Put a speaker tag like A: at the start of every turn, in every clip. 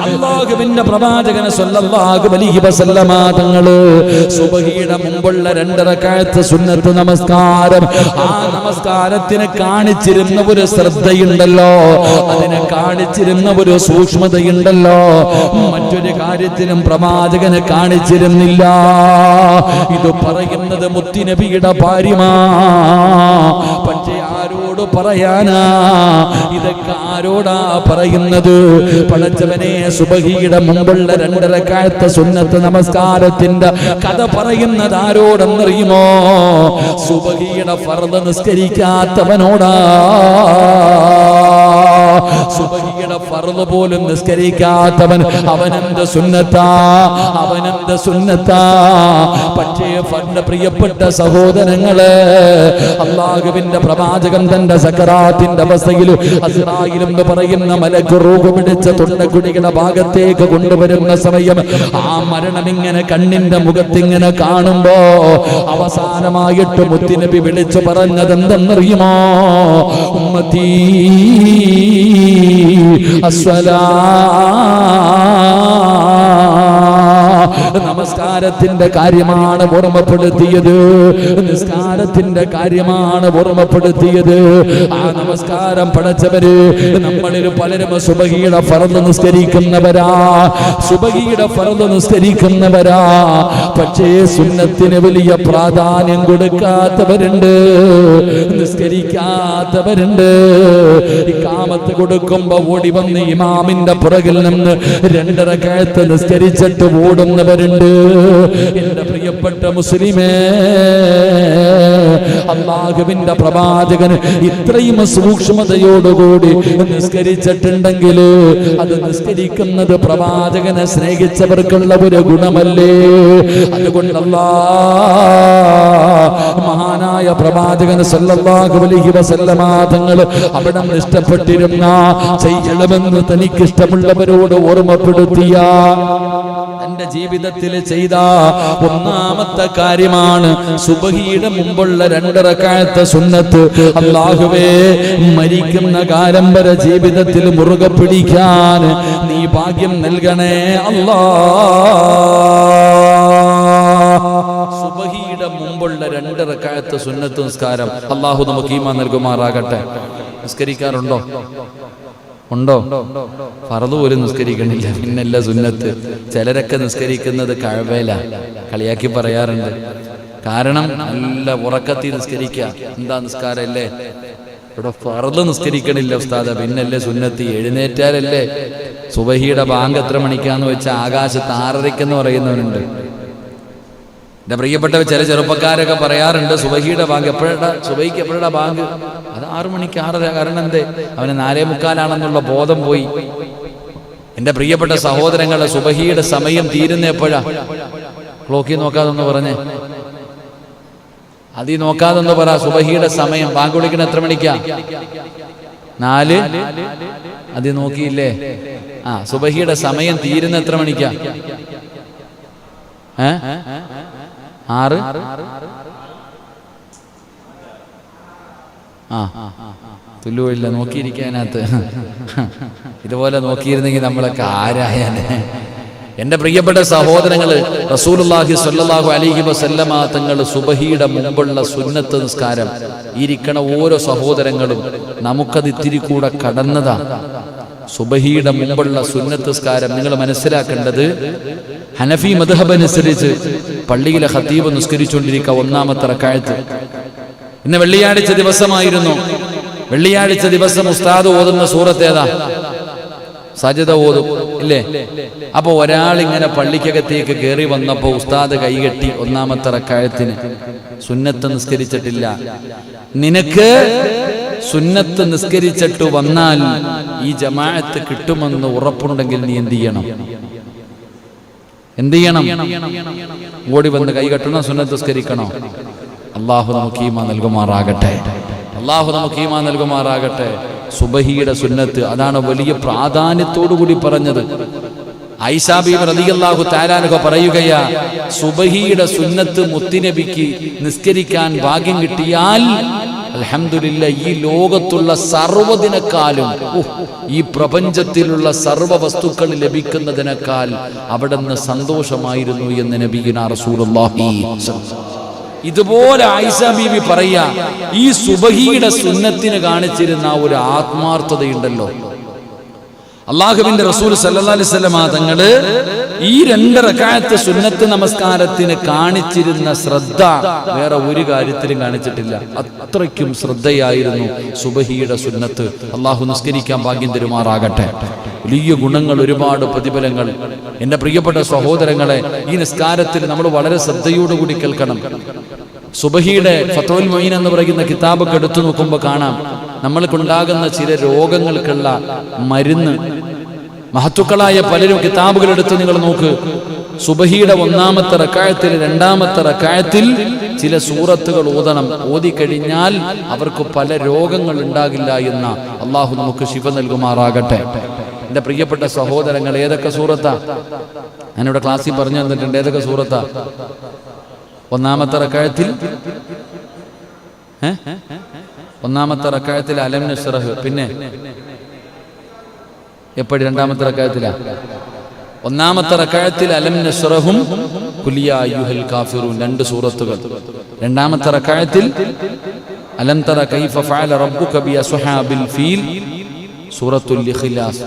A: അല്ലാഹുവിന്റെ പ്രവാചകൻ സല്ലല്ലാഹു അലൈഹി വസല്ലമ തങ്ങൾ സുബ്ഹിയുടെ മുമ്പുള്ള 2 റക്അത്ത് സുന്നത്ത് നമസ്കാരം, ആ നമസ്കാരത്തിന് കാണിച്ചിരുന്ന ഒരു ശ്രദ്ധയുണ്ടല്ലോ, അതിനെ കാണിച്ചിരുന്ന ഒരു സൂക്ഷ്മതയുണ്ടല്ലോ, മറ്റൊരു കാര്യത്തിലും പ്രവാചകന് കാണിച്ചിരുന്നില്ല. ഇത് പറയുന്നത് മുത്തുനബിയുടെ ഭാര്യമാ. പക്ഷേ ആരോട് പറയാനാ? ഇതൊക്കെ ആരോടാ പറയുന്നത്? പടച്ചവനെ, സുബ്ഹിയുടെ മുമ്പുള്ള 2 റക്അത്ത് സുന്നത്ത് നമസ്കാരത്തിന്റെ കഥ പറയുന്നത് ആരോടെന്നറിയുമോ? സുബ്ഹിയുടെ ഫർദ് നിസ്കരിക്കാത്തവനോടാ. സുബ്ഹിയുടെ ഫർദ് പോലും നിസ്കരിക്കാത്തവൻ അവനെന്ത് സുന്നത്താ, അവനെന്ത് സുന്നത്താ. പക്ഷേ ഫർദ്, പ്രിയപ്പെട്ട സഹോദരങ്ങളെ, അല്ലാഹുവിന്റെ പ്രവാചകൻ തന്റെ സക്കറാത്തിന്റെ അവസ്ഥയിൽ അസ്റായിൽ എന്ന് പറയുന്ന മലക്ക് റൂഹ് പിടിച്ച തൊണ്ടക്കുടിയുടെ ഭാഗത്തേക്ക് കൊണ്ടുവരുന്ന സമയം ആ മരണം ഇങ്ങനെ കണ്ണിന്റെ മുഖത്തിങ്ങനെ കാണുമ്പോ അവസാനമായിട്ട് മുത്തുനബി വിളിച്ചു പറഞ്ഞത് എന്തെന്നറിയുമോ? ഉമ്മത്തി അസ്സലാ. നമസ്കാരത്തിന്റെ കാര്യമാണ് ഓർമ്മപ്പെടുത്തിയത്, നിസ്കാരത്തിന്റെ കാര്യമാണ് ഓർമ്മപ്പെടുത്തിയത്. ആ നമസ്കാരം പടച്ചവര് നമ്മളിൽ പലരും സുബ്ഹിയുടെ ഫർദ് നിസ്കരിക്കുന്നവരാ, സുബ്ഹിയുടെ ഫർദ് നിസ്കരിക്കുന്നവരാ. പക്ഷേ സുന്നത്തിന് വലിയ പ്രാധാന്യം കൊടുക്കാത്തവരുണ്ട്, നിസ്കരിക്കാത്തവരുണ്ട്. ഇഖാമത്ത് കൊടുക്കുമ്പോ ഓടി വന്ന് ഇമാമിന്റെ പുറകിൽ നിന്ന് 2 റക്അത്ത് നിസ്കരിച്ചിട്ട് ഓടുന്നവരുണ്ട്. എന്റെ പ്രിയപ്പെട്ട മുസ്ലിമേ, അല്ലാഹുവിന്റെ പ്രവാചകൻ ഇത്രയും സൂക്ഷ്മതയോടുകൂടി നിസ്കരിച്ചിട്ടുണ്ടെങ്കിൽ അത് നിസ്കരിക്കുന്നത് പ്രവാചകനെ സ്നേഹിച്ചവർക്കുള്ള ഒരു ഗുണമല്ലേ? അതുകൊണ്ട് മഹാനായ പ്രവാചകൻ സല്ലല്ലാഹു അലൈഹി വസല്ലമ തങ്ങൾ അവിടെ ഇഷ്ടപ്പെട്ടിരുന്ന, ചെയ്യണമെന്ന് തനിക്കിഷ്ടമുള്ളവരോട് ഓർമ്മപ്പെടുത്തിയ, തന്റെ ജീവിതത്തിൽ ചെയ്ത ഒന്നാമത്തെ കാര്യമാണ് സുബ്ഹിയുടെ മുമ്പുള്ള 2 റക്അത്ത് സുന്നത്ത്. അല്ലാഹുവേ, മരിക്കുന്ന കാലം വരെ ജീവിതത്തിൽ മുറുകെ പിടിക്കാൻ നീ ഭാഗ്യം നൽകണേ അല്ലാ. സുബ്ഹിയുടെ മുമ്പുള്ള 2 റക്അത്ത് സുന്നത്ത് നിസ്കാരം അല്ലാഹു നമുക്ക് ഈമാൻ നൽകുമാറാകട്ടെ. നിസ്കരിക്കാറുണ്ടോ? ഉണ്ടോ? ഫർദ് പോലും നിസ്കരിക്കണില്ല, പിന്നല്ല സുന്നത്ത്. ചിലരൊക്കെ നിസ്കരിക്കുന്നത് കഅബയില, കളിയാക്കി പറയാറുണ്ട്. കാരണം നല്ല ഉറക്കത്തിൽ നിസ്കരിക്കുക. എന്താ നിസ്കാരല്ലേ? ഇവിടെ ഫർദ് നിസ്കരിക്കണില്ല ഉസ്താദ, പിന്നല്ലേ സുന്നത്ത്. എഴുന്നേറ്റാലല്ലേ സുബ്ഹിയുടെ ബാങ്ക് എത്ര മണിക്കാന്ന് വെച്ചാൽ ആകാശത്ത് 6:30 പറയുന്നവരുണ്ട്. എന്റെ പ്രിയപ്പെട്ട ചില ചെറുപ്പക്കാരൊക്കെ പറയാറുണ്ട്, സുബ്ഹിയുടെ ബാങ്ക് എപ്പോഴാ, സുബ്ഹിക്ക് എപ്പോഴാ ബാങ്ക്? അത് 6 മണിക്ക് 6:30. കാരണം എന്തേ? അവന് 4:45 ബോധം പോയി. എന്റെ പ്രിയപ്പെട്ട സഹോദരങ്ങളെ, സുബ്ഹിയുടെ സമയം തീരുന്ന എപ്പോഴാ? ക്ലോക്കിൽ നോക്കാതൊന്ന് പറഞ്ഞേ, അതി നോക്കാതൊന്ന് പറ. സുബ്ഹിയുടെ സമയം ബാങ്ക് വിളിക്കണ എത്ര മണിക്കാ? 4. അതി നോക്കിയില്ലേ? സുബ്ഹിയുടെ സമയം തീരുന്ന എത്ര മണിക്കാ? 6. തുല്ലുമില്ല നോക്കിയിരിക്കാനകത്ത്. ഇതുപോലെ നോക്കിയിരുന്നെങ്കിൽ നമ്മളൊക്കെ ആരായാലേ. എന്റെ പ്രിയപ്പെട്ട സഹോദരങ്ങള്, റസൂലുള്ളാഹി സ്വല്ലല്ലാഹു അലൈഹി വസല്ലമ തങ്ങൾ സുബ്ഹിയുടെ മുമ്പുള്ള സുന്നത്ത് നിസ്കാരം ഇരിക്കണ ഓരോ സഹോദരങ്ങളും നമുക്കത് ഇത്തിരി കൂടെ കടന്നതാ. സുബ്ഹിയുടെ മുമ്പുള്ള സുന്നത്ത് നിസ്കാരം നിങ്ങൾ മനസ്സിലാക്കേണ്ടത്, ഹനഫി മദ്ഹബ് അനുസരിച്ച് പള്ളിയിലെ ഖതീബ് നിസ്കരിച്ചുകൊണ്ടിരിക്കുക 1-ാമത്തെ റക്അത്ത്. ഇന്ന് വെള്ളിയാഴ്ച ദിവസമായിരുന്നു. വെള്ളിയാഴ്ച ദിവസം ഉസ്താദ് ഓതുന്ന സൂറത്ത് ഏതാ? സജദ ഓതും ഇല്ലേ? അപ്പൊ ഒരാൾ ഇങ്ങനെ പള്ളിക്കകത്തേക്ക് കയറി വന്നപ്പോ ഉസ്താദ് കൈകെട്ടി 1-ാമത്തെ റക്അത്തിന്. സുന്നത്ത് നിസ്കരിച്ചിട്ടില്ല. നിനക്ക് സുന്നത്ത് നിസ്കരിച്ചിട്ട് വന്നാൽ ഈ ജമാഅത്ത് കിട്ടുമെന്ന് ഉറപ്പുണ്ടെങ്കിൽ നീ എന്ത് ചെയ്യണം? എന്ത് ചെയ്യണം? ഓടി വന്ന് കൈകെട്ടണോ? സുന്നത്ത് നിസ്കരിക്കണോ? അല്ലാഹു നമുക്ക് ഈമാൻ നൽകുമാറാകട്ടെ. അല്ലാഹു നമുക്ക് ഈമാൻ നൽകുമാറാകട്ടെ. സുബ്ഹിയുടെ സുന്നത്ത് അതാണ് വലിയ പ്രാധാന്യത്തോടു കൂടി പറഞ്ഞത്. ആയിഷാ ബീവി റളിയല്ലാഹു തആല അൻഹ പറയുകയാ, സുബ്ഹിയുടെ സുന്നത്ത് മുത്തുനബിക്ക് നിസ്കരിക്കാൻ ഭാഗ്യം കിട്ടിയാൽ അൽഹംദുലില്ലാഹ്, ഈ ലോകത്തുള്ള സർവ്വതിനേക്കാളും ഈ പ്രപഞ്ചത്തിലുള്ള സർവ്വ വസ്തുക്കൾ ലഭിക്കുന്നതിനേക്കാൾ അവിടുന്ന് സന്തോഷമായിരുന്നു എന്ന് നബിയുനാ റസൂലുള്ളാഹി. ഇതുപോലെ ആയിഷ ബീവി പറയാ, ഈ സുബഹിയുടെ സുന്നത്തിന് കാണിച്ചിരുന്ന ഒരു ആത്മാർത്ഥതയുണ്ടല്ലോ. അള്ളാഹുവിന്റെ റസൂൽ സല്ലല്ലാഹു അലൈഹി വസല്ലം തങ്ങള് ഈ 2 റക്അത്ത് സുന്നത്ത് നമസ്കാരത്തിന് കാണിച്ചിരുന്ന ശ്രദ്ധ വേറെ ഒരു കാര്യത്തിലും കാണിച്ചിട്ടില്ല. അത്രയ്ക്കും ശ്രദ്ധയായിരുന്നു സുബഹിയുടെ സുന്നത്ത്. അള്ളാഹു നിസ്കരിക്കാൻ ഭാഗ്യം തരുമാറാകട്ടെ. വലിയ ഗുണങ്ങൾ, ഒരുപാട് പ്രതിഫലങ്ങൾ. എൻ്റെ പ്രിയപ്പെട്ട സഹോദരങ്ങളെ, ഈ നിസ്കാരത്തിൽ നമ്മൾ വളരെ ശ്രദ്ധയോടുകൂടി കേൾക്കണം. സുബഹിയുടെ ഫത്വൽ മൊയ്ൻ എന്ന് പറയുന്ന കിതാബൊക്കെ എടുത്തു നോക്കുമ്പോൾ കാണാം, നമ്മൾക്കുണ്ടാകുന്ന ചില രോഗങ്ങൾക്കുള്ള മരുന്ന്. മഹത്തുക്കളായ പലരും കിതാബുകൾ എടുത്ത് നിങ്ങൾ നോക്ക്. സുബഹിയുടെ 1-ാമത്തെ റക്അത്തിൽ 2-ാമത്തെ റക്അത്തിൽ ചില സൂറത്തുകൾ ഓതണം. ഓതിക്കഴിഞ്ഞാൽ അവർക്ക് പല രോഗങ്ങൾ ഉണ്ടാകില്ല എന്ന അള്ളാഹു നമുക്ക് ശിഫ നൽകുമാറാകട്ടെ. എൻ്റെ പ്രിയപ്പെട്ട സഹോദരങ്ങൾ, ഏതൊക്കെ സൂറത്താ ഞാനിവിടെ ക്ലാസ്സിൽ പറഞ്ഞു തന്നിട്ടുണ്ട്. ഏതൊക്കെ സൂറത്താ? 1-ാമത്തെ റക്അത്തിൽ 1-ാമത്തെ റക്അത്തിൽ അലം നശ്റഹ്. പിന്നെ എപ്പോഴും 2-ാമത്തെ റക്അത്തിലാ? 1-ാമത്തെ റക്അത്തിൽ അലം നശ്റഹും ഖുൽ യാ അയ്യുഹൽ കാഫിറൂൻ, 2 സൂറത്തുകൾ. 2-ാമത്തെ റക്അത്തിൽ അലം തറ കൈഫ ഫഅല റബ്ബുക ബി അസ്ഹാബിൽ ഫീൽ, സൂറത്തുൽ ഇഖ്ലാസ്.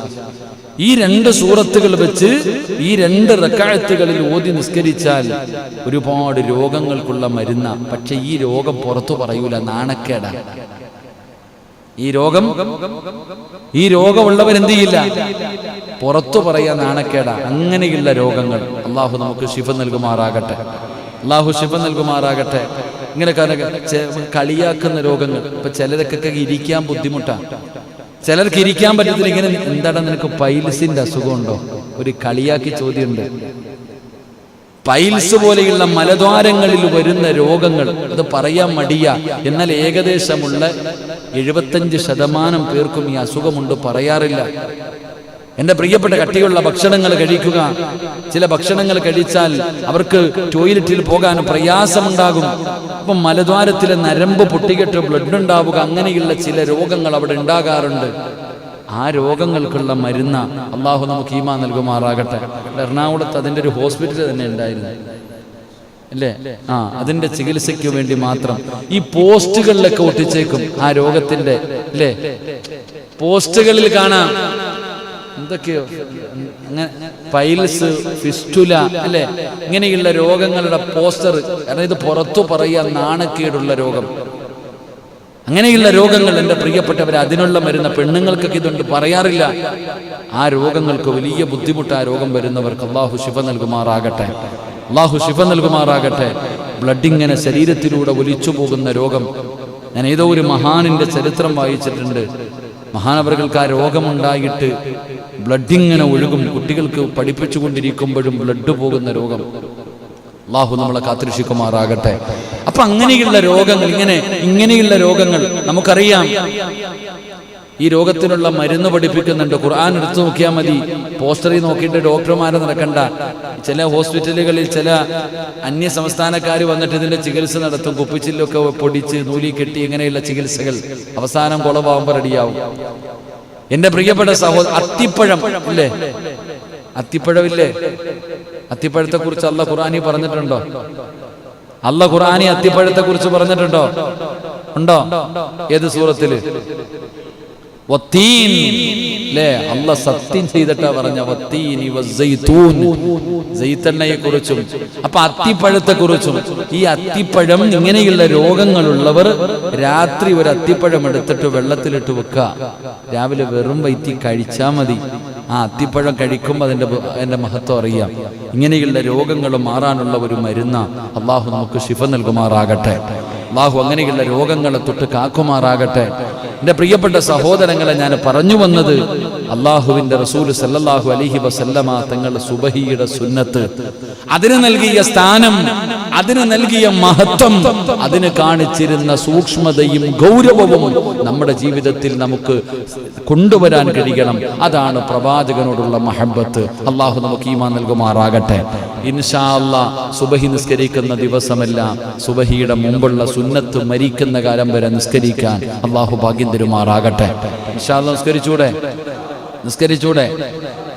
A: ഈ 2 സൂറത്തുകൾ വെച്ച് ഈ 2 റക്അത്തുകളിൽ ഓതി നിസ്കരിച്ചാൽ ഒരുപാട് രോഗങ്ങൾക്കുള്ള മരുന്ന. പക്ഷെ ഈ രോഗം പുറത്തു പറയൂല, നാണക്കേടാ. ഈ രോഗമുള്ളവരെന്ത് ചെയ്യില്ല? പുറത്തു പറയാൻ നാണക്കേടാ. അങ്ങനെയുള്ള രോഗങ്ങൾ അള്ളാഹു നമുക്ക് ശിഫ നൽകുമാറാകട്ടെ. അള്ളാഹു ശിഫ നൽകുമാറാകട്ടെ. ഇങ്ങനെ കളിയാക്കുന്ന രോഗങ്ങൾ. ഇപ്പൊ ചിലർക്കൊക്കെ ഇരിക്കാൻ ബുദ്ധിമുട്ടാണ്, ചിലർക്ക് ഇരിക്കാൻ പറ്റത്തില്ല. ഇങ്ങനെ, എന്താണ് നിനക്ക് പൈൽസിന്റെ അസുഖമുണ്ടോ? ഒരു കളിയാക്കി ചോദ്യമുണ്ട്. പൈൽസ് പോലെയുള്ള മലദ്വാരങ്ങളിൽ വരുന്ന രോഗങ്ങൾ, അത് പറയാൻ മടിയ. എന്നാൽ ഏകദേശമുള്ള 75% പേർക്കും ഈ അസുഖമുണ്ട്, പറയാറില്ല. എൻ്റെ പ്രിയപ്പെട്ട, കട്ടിയുള്ള ഭക്ഷണങ്ങൾ കഴിക്കുക. ചില ഭക്ഷണങ്ങൾ കഴിച്ചാൽ അവർക്ക് ടോയ്ലറ്റിൽ പോകാൻ പ്രയാസമുണ്ടാകും. അപ്പം മലദ്വാരത്തിലെ നരമ്പ് പൊട്ടികെട്ട് ബ്ലഡ് ഉണ്ടാവുക, അങ്ങനെയുള്ള ചില രോഗങ്ങൾ അവിടെ ഉണ്ടാകാറുണ്ട്. ആ രോഗങ്ങൾക്കുള്ള മരുന്ന അള്ളാഹു നമുക്ക് ഈമാൻ നൽകുമാറാകട്ടെ. എറണാകുളത്ത് അതിൻ്റെ ഒരു ഹോസ്പിറ്റൽ തന്നെ ഉണ്ടായിരുന്നു, അല്ലേ? അതിൻ്റെ ചികിത്സയ്ക്ക് വേണ്ടി മാത്രം ഈ പോസ്റ്റുകളിലൊക്കെ ഒട്ടിച്ചേക്കും ആ രോഗത്തിൻ്റെ, അല്ലേ? പോസ്റ്റുകളിൽ കാണാം എന്തൊക്കെയോ, പൈൽസ്, ഫിസ്റ്റുല, അല്ലെ? ഇങ്ങനെയുള്ള രോഗങ്ങളുടെ പോസ്റ്റർ. കാരണം ഇത് പുറത്തു പറയാൻ നാണക്കേടുള്ള രോഗം. അങ്ങനെയുള്ള രോഗങ്ങൾ എൻ്റെ പ്രിയപ്പെട്ടവരെ, അതിനുള്ള മരുന്ന്. പെണ്ണുങ്ങൾക്കൊക്കെ ഇതുണ്ട്, പറയാറില്ല. ആ രോഗങ്ങൾക്ക് വലിയ ബുദ്ധിമുട്ട്. ആ രോഗം വരുന്നവർക്ക് അള്ളാഹു ശിഫ നൽകുമാറാകട്ടെ. അള്ളാഹു ശിഫ നൽകുമാറാകട്ടെ. ബ്ലഡ് ഇങ്ങനെ ശരീരത്തിലൂടെ ഒലിച്ചു പോകുന്ന രോഗം. ഞാൻ ഏതോ ഒരു മഹാനിന്റെ ചരിത്രം വായിച്ചിട്ടുണ്ട്. മഹാനവറുകൾക്ക് ആ രോഗമുണ്ടായിട്ട് ബ്ലഡ് ഇങ്ങനെ ഒഴുകും. കുട്ടികൾക്ക് പഠിപ്പിച്ചുകൊണ്ടിരിക്കുമ്പോഴും ബ്ലഡ് പോകുന്ന രോഗം. അള്ളാഹു നമ്മളെ കാത്തുരക്ഷിക്കുമാറാകട്ടെ. അപ്പൊ അങ്ങനെയുള്ള രോഗങ്ങൾ, ഇങ്ങനെയുള്ള രോഗങ്ങൾ നമുക്കറിയാം. ഈ രോഗത്തിനുള്ള മരുന്ന് പഠിപ്പിക്കുന്നുണ്ട്. ഖുർആൻ എടുത്തു നോക്കിയാൽ മതി. പോസ്റ്ററിൽ നോക്കിയിട്ട് ഡോക്ടർമാരെ നടക്കണ്ട. ചില ഹോസ്പിറ്റലുകളിൽ ചില അന്യ സംസ്ഥാനക്കാർ വന്നിട്ട് ഇതിന്റെ ചികിത്സ നടത്തും. കുപ്പിച്ചില്ലൊക്കെ പൊടിച്ച് നൂലി കെട്ടി, ഇങ്ങനെയുള്ള ചികിത്സകൾ. അവസാനം കുളവാകുമ്പോൾ റെഡിയാവും. എന്റെ പ്രിയപ്പെട്ട സഹോദരൻ, അത്തിപ്പഴം ഇല്ലേ? അത്തിപ്പഴമില്ലേ? അത്തിപ്പഴത്തെ കുറിച്ച് അല്ലാഹു ഖുർആനിൽ പറഞ്ഞിട്ടുണ്ടോ? അല്ലാഹു ഖുർആനിൽ അത്തിപ്പഴത്തെ കുറിച്ച് പറഞ്ഞിട്ടുണ്ടോ? ഉണ്ടോ? ഏത് സൂറത്തില്? വത്തീൻ, അല്ലേ? അല്ലാഹു സത്യം ചെയ്തിട്ടാ പറഞ്ഞ വത്തീനി വസ്സൈതൂൻ, സൈത്തണ്ണയെ കുറിച്ചും. അപ്പൊ അത്തിപ്പഴത്തെ കുറിച്ചും. ഈ അത്തിപ്പഴം, ഇങ്ങനെയുള്ള രോഗങ്ങളുള്ളവർ രാത്രി ഒരു അത്തിപ്പഴം എടുത്തിട്ട് വെള്ളത്തിലിട്ട് വെക്കുക. രാവിലെ വെറും വയറ്റി കഴിച്ചാൽ മതി. ആ അത്തിപ്പഴം കഴിക്കുമ്പോൾ അതിന്റെ മഹത്വം അറിയാം. ഇങ്ങനെയുള്ള രോഗങ്ങൾ മാറാനുള്ള ഒരു മരുന്ന അള്ളാഹു നമുക്ക് ശിഫ നൽകുമാറാകട്ടെ. അള്ളാഹു അങ്ങനെയുള്ള രോഗങ്ങളെ തൊട്ട് കാക്കുമാറാകട്ടെ. എൻ്റെ പ്രിയപ്പെട്ട സഹോദരങ്ങളെ, ഞാൻ പറഞ്ഞു വന്നത് അള്ളാഹുവിൻ്റെ റസൂൽ സല്ലല്ലാഹു അലൈഹി വസല്ലമ തങ്ങൾ സുബഹിയുടെ സുന്നത്ത്, അതിന് നൽകിയ സ്ഥാനം, അതിന് നൽകിയ മഹത്വം, അതിന് കാണിച്ചിരുന്ന സൂക്ഷ്മതയും ഗൗരവവും നമ്മുടെ ജീവിതത്തിൽ നമുക്ക് കൊണ്ടുവരാൻ കഴിയണം. അതാണ് പ്രവാചകനോടുള്ള മഹബത്ത്. അള്ളാഹു നമുക്ക് ഈമാൻ നൽകുമാറാകട്ടെ. ഇൻഷാ അല്ലാഹ് സുബഹി നിസ്കരിക്കുന്ന ദിവസമെല്ലാം സുബഹിയുടെ മുമ്പുള്ള സുന്നത്ത് മരിക്കുന്ന കാലം വരെ നിസ്കരിക്കാൻ അള്ളാഹു ഭാഗ്യം തരുമാറാകട്ടെ. ഇൻഷാ അല്ലാഹ് നിസ്കരിച്ചൂടെ?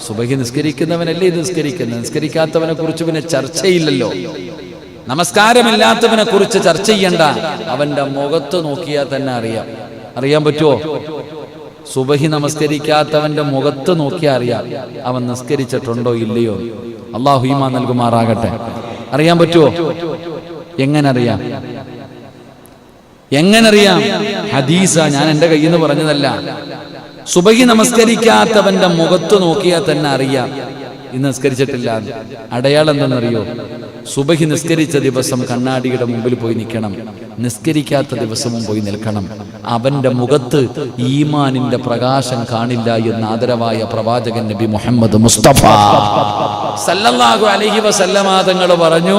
A: സുബഹി നിസ്കരിക്കുന്നവനല്ലേ ഇത് നിസ്കരിക്കുന്നത്. നിസ്കരിക്കാത്തവനെ കുറിച്ച് പിന്നെ ചർച്ചയില്ലല്ലോ. നമസ്കാരമില്ലാത്തവനെ കുറിച്ച് ചർച്ച ചെയ്യണ്ട. അവന്റെ മുഖത്ത് നോക്കിയാൽ തന്നെ അറിയാൻ പറ്റുമോ? സുബഹി നമസ്കരിക്കാത്തവന്റെ മുഖത്ത് നോക്കിയാൽ അറിയാം അവൻ നിസ്കരിച്ചിട്ടുണ്ടോ ഇല്ലയോ. അള്ളാഹു ഈമാൻ നൽകുമാറാകട്ടെ. അറിയാൻ പറ്റുമോ? എങ്ങനെ അറിയാം? ഹദീസ, ഞാൻ എൻ്റെ കയ്യിൽ നിന്ന് പറഞ്ഞതല്ല. സുബഹി നമസ്കരിക്കാത്തവന്റെ മുഖത്ത് നോക്കിയാൽ തന്നെ അറിയാം ഇന്ന് നിസ്കരിച്ചിട്ടില്ല. അടയാളം എന്തെന്നറിയോ? സുബഹി നിസ്കരിച്ച ദിവസം കണ്ണാടിയുടെ മുമ്പിൽ പോയി നിൽക്കണം, നിസ്കരിക്കാത്ത ദിവസവും പോയി നിൽക്കണം. അവന്റെ മുഖത്ത് ഈമാനിന്റെ പ്രകാശം കാണില്ല എന്ന് ആദരവായ പ്രവാചകൻ നബി മുഹമ്മദ് മുസ്തഫ സല്ലല്ലാഹു അലൈഹി വസല്ലമ തങ്ങൾ പറഞ്ഞു,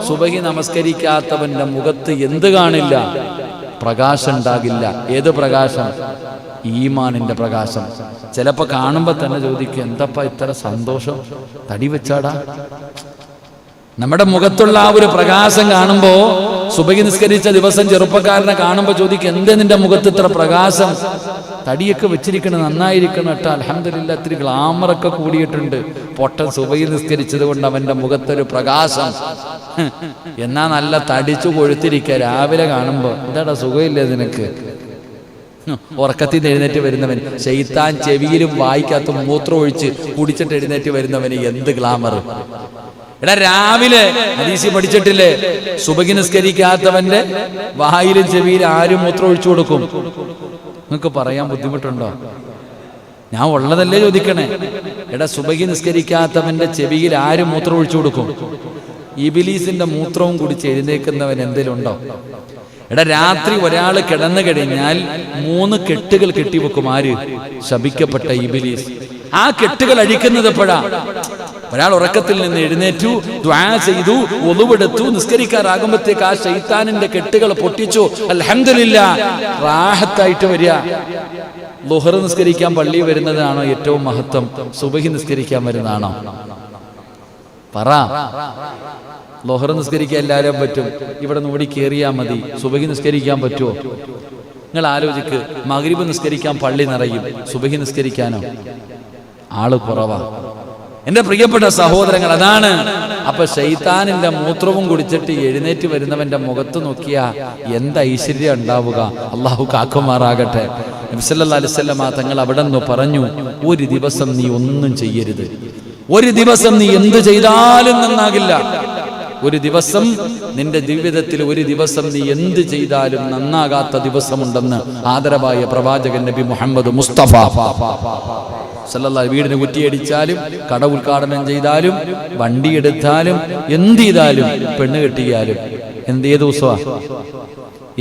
A: സുബഹി നമസ്കരിക്കാത്തവന്റെ മുഖത്ത് എന്ത് കാണില്ല? പ്രകാശം ഉണ്ടാകില്ല. ഏത് പ്രകാശം? ഈമാനിന്റെ പ്രകാശം. ചിലപ്പോ കാണുമ്പോ തന്നെ ചോദിക്കും, എന്തപ്പാ ഇത്ര സന്തോഷം, തടി വെച്ചാടാ. നമ്മുടെ മുഖത്തുള്ള ആ ഒരു പ്രകാശം കാണുമ്പോ, സുബഹി നിസ്കരിച്ച ദിവസം ചെറുപ്പക്കാരനെ കാണുമ്പോ ചോദിക്കും, എന്തേ നിന്റെ മുഖത്ത് ഇത്ര പ്രകാശം? തടിയൊക്കെ വെച്ചിരിക്കണം, നന്നായിരിക്കണം കേട്ടോ, അൽഹംദുലില്ലാ, ഇത്തിരി ഗ്ലാമറൊക്കെ കൂടിയിട്ടുണ്ട്. പൊട്ടൻ സുബഹി നിസ്കരിച്ചത് കൊണ്ട് അവന്റെ മുഖത്തൊരു പ്രകാശം. എന്നാ നല്ല തടിച്ചു കൊഴുത്തിരിക്കുക. രാവിലെ കാണുമ്പോ, എന്താടാ സുഖമില്ലേ നിനക്ക്? ഉറക്കത്തിൽ നിന്ന് എഴുന്നേറ്റ് വരുന്നവൻ, ശൈത്താൻ ചെവിയിലും വായിക്കാത്ത മൂത്രം ഒഴിച്ച് കുടിച്ചിട്ട് എഴുന്നേറ്റ് വരുന്നവന് എന്ത് ഗ്ലാമർ! എടാ, രാവിലെ ഹദീസ് പഠിച്ചിട്ടില്ലേ, സുബഹി നിസ്കരിക്കാത്തവന്റെ വായിലും ചെവിയിലും ആരും മൂത്രം ഒഴിച്ചു കൊടുക്കും? നിങ്ങൾക്ക് പറയാൻ ബുദ്ധിമുട്ടുണ്ടോ? ഞാൻ ഉള്ളതല്ലേ ചോദിക്കണേ. എടാ, സുബഹി നിസ്കരിക്കാത്തവന്റെ ചെവിയിൽ ആരും മൂത്രം ഒഴിച്ചു കൊടുക്കും? ഇബ്ലീസിന്റെ മൂത്രവും കുടിച്ച് എഴുന്നേക്കുന്നവൻ എന്തെങ്കിലും ഉണ്ടോ? എടാ, രാത്രി ഒരാൾ കിടന്നു കഴിഞ്ഞാൽ 3 കെട്ടുകൾ കെട്ടിവെക്കും. ആര്? ശപിക്കപ്പെട്ട ഇബ്ലീസ്. ആ കെട്ടുകൾ അഴിക്കുന്നത് എപ്പോഴാ? ഒരാൾ ഉറക്കത്തിൽ നിന്ന് എഴുന്നേറ്റു, ദുആ ചെയ്തു, ഒളുവെടുത്തു, നിസ്കരിക്കാറാകുമ്പോഴത്തേക്ക് ആ ശൈത്താനിന്റെ കെട്ടുകൾ പൊട്ടിച്ചു. അൽഹംദുലില്ലാ, റാഹത്തായിട്ട് വരിക. ളുഹർ നിസ്കരിക്കാൻ പള്ളിയിൽ വരുന്നതാണോ ഏറ്റവും മഹത്വം? സുബഹി നിസ്കരിക്കാൻ വരുന്നതാണോ? പറ. ളുഹർ നിസ്കരിക്കാൻ എല്ലാവരും പറ്റും, ഇവിടെ നിന്ന് ഓടി കയറിയാൽ മതി. സുബഹി നിസ്കരിക്കാൻ പറ്റുമോ? നിങ്ങൾ ആലോചിക്ക്. മഗ്രിബ് നിസ്കരിക്കാൻ പള്ളി നിറയും, സുബഹി നിസ്കരിക്കാനോ? ആള് കുറവാ. എന്റെ പ്രിയപ്പെട്ട സഹോദരങ്ങൾ, അതാണ്. അപ്പൊ ശൈത്താനിന്റെ മൂത്രവും കുടിച്ചിട്ട് എഴുന്നേറ്റ് വരുന്നവന്റെ മുഖത്ത് നോക്കിയാ എന്ത് ഐശ്വര്യം ഉണ്ടാവുക. അള്ളാഹു കാക്കുമാറാകട്ടെ. നബി സല്ലല്ലാഹു അലൈഹി വസല്ലം തങ്ങൾ അവിടെ നിന്ന് പറഞ്ഞു, ഒരു ദിവസം നീ ഒന്നും ചെയ്യരുത്. ഒരു ദിവസം നീ എന്ത് ചെയ്താലും നന്നാകില്ല. ഒരു ദിവസം നിന്റെ ജീവിതത്തിൽ, ഒരു ദിവസം നീ എന്ത് ചെയ്താലും നന്നാകാത്ത ദിവസമുണ്ടെന്ന് ആദരവായ പ്രവാചകൻ നബി മുഹമ്മദ് മുസ്തഫ സല്ലല്ലാഹു. വീടിന് കുറ്റിയടിച്ചാലും, കട ഉദ്ഘാടനം ചെയ്താലും, വണ്ടി എടുത്താലും, എന്ത് ചെയ്താലും, പെണ്ണ് കെട്ടിയാലും,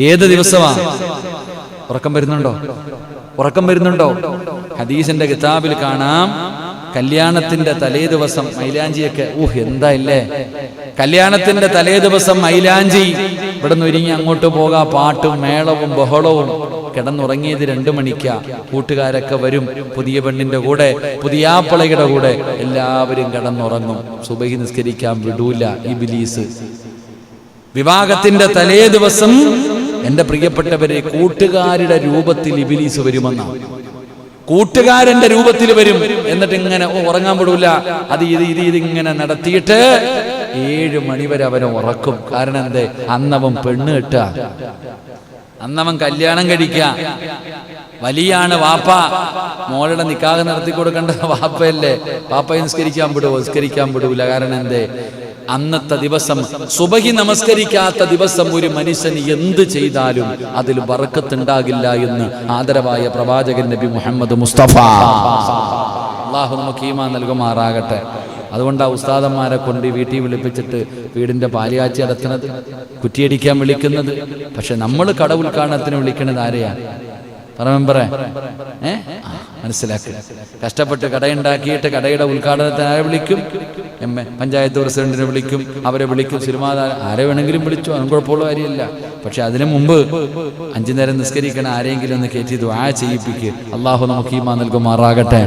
A: ഏത് ദിവസമാ? ഉറക്കം വരുന്നുണ്ടോ? ഹദീസിന്റെ കിതാബിൽ കാണാം, കല്യാണത്തിന്റെ തലേ ദിവസം മൈലാഞ്ചിയൊക്കെ, എന്താ ഇല്ലേ, കല്യാണത്തിന്റെ തലേ ദിവസം മൈലാഞ്ചി, ഇവിടെ നിന്ന് ഒരുങ്ങി അങ്ങോട്ട് പോകാ, പാട്ടും മേളവും ബഹളവും. കിടന്നുറങ്ങിയത് 2 മണിക്കാ. കൂട്ടുകാരൊക്കെ വരും, പുതിയ പെണ്ണിന്റെ കൂടെ, പുതിയാപ്പളയുടെ കൂടെ എല്ലാവരും കിടന്നുറങ്ങും. സുബഹി നിസ്കരിക്കാൻ വിടൂല ഇബ്ലീസ്. വിവാഹത്തിന്റെ തലേ ദിവസം എന്റെ പ്രിയപ്പെട്ടവരെ, കൂട്ടുകാരുടെ രൂപത്തിൽ ഇബ്ലീസ് വരുമെന്നാണ്. കൂട്ടുകാരന്റെ രൂപത്തിൽ വരും. എന്നിട്ട് ഇങ്ങനെ ഉറങ്ങാൻ വിടൂല. അത് ഇതിങ്ങനെ നടത്തിയിട്ട് 7 മണിവരെ അവനെ ഉറക്കും. കാരണം എന്തേ? അന്നവൻ പെണ്ണ് കെട്ടുക, അന്നവൻ കല്യാണം കഴിക്കുക. വലിയാണ് വാപ്പ, മോളുടെ നിക്കാഹ് നടത്തി കൊടുക്കേണ്ട വാപ്പയല്ലേ. വാപ്പയെ നിസ്കരിക്കാൻ വിടൂല. കാരണം എന്തേ? അന്നത്തെ ദിവസം, സുബഹി നമസ്കരിക്കാത്ത ദിവസം ഒരു മനുഷ്യന് എന്ത് ചെയ്താലും അതിൽ ബർക്കത്തുണ്ടാകില്ല എന്ന് ആദരവായ പ്രവാചകൻ നബി മുഹമ്മദ് മുസ്തഫ. അല്ലാഹു നമുക്ക് ഈമാൻ നൽകുമാറാകട്ടെ. അതുകൊണ്ടാ ഉസ്താദന്മാരെ കൊണ്ട് വീട്ടിൽ വിളിപ്പിച്ചിട്ട് വീടിന്റെ പാലിയാച്ചി നടത്തുന്നത്, കുറ്റിയടിക്കാൻ വിളിക്കുന്നത്. പക്ഷെ നമ്മൾ കട ഉദ്ഘാടനത്തിന് വിളിക്കുന്നത് ആരെയാ? പറമ്പറ മനസ്സിലാക്കുക. കഷ്ടപ്പെട്ട് കടയുണ്ടാക്കിയിട്ട് കടയുടെ ഉദ്ഘാടനത്തിന് ആരെ വിളിക്കും? പഞ്ചായത്ത് പ്രസിഡന്റിനെ വിളിക്കും, അവരെ വിളിക്കും, സിനിമാ ആരെ വേണമെങ്കിലും വിളിച്ചു, അതിന് കുഴപ്പമുള്ള കാര്യമില്ല. പക്ഷെ അതിനു മുമ്പ് 5 നേരം നിസ്കരിക്കണ ആരെങ്കിലും ഒന്ന് കയറ്റി ദുആ ചെയ്യിപ്പിക്കുക. അള്ളാഹു നമുക്ക് ഈമാൻ നൽകുമാറാകട്ടെ.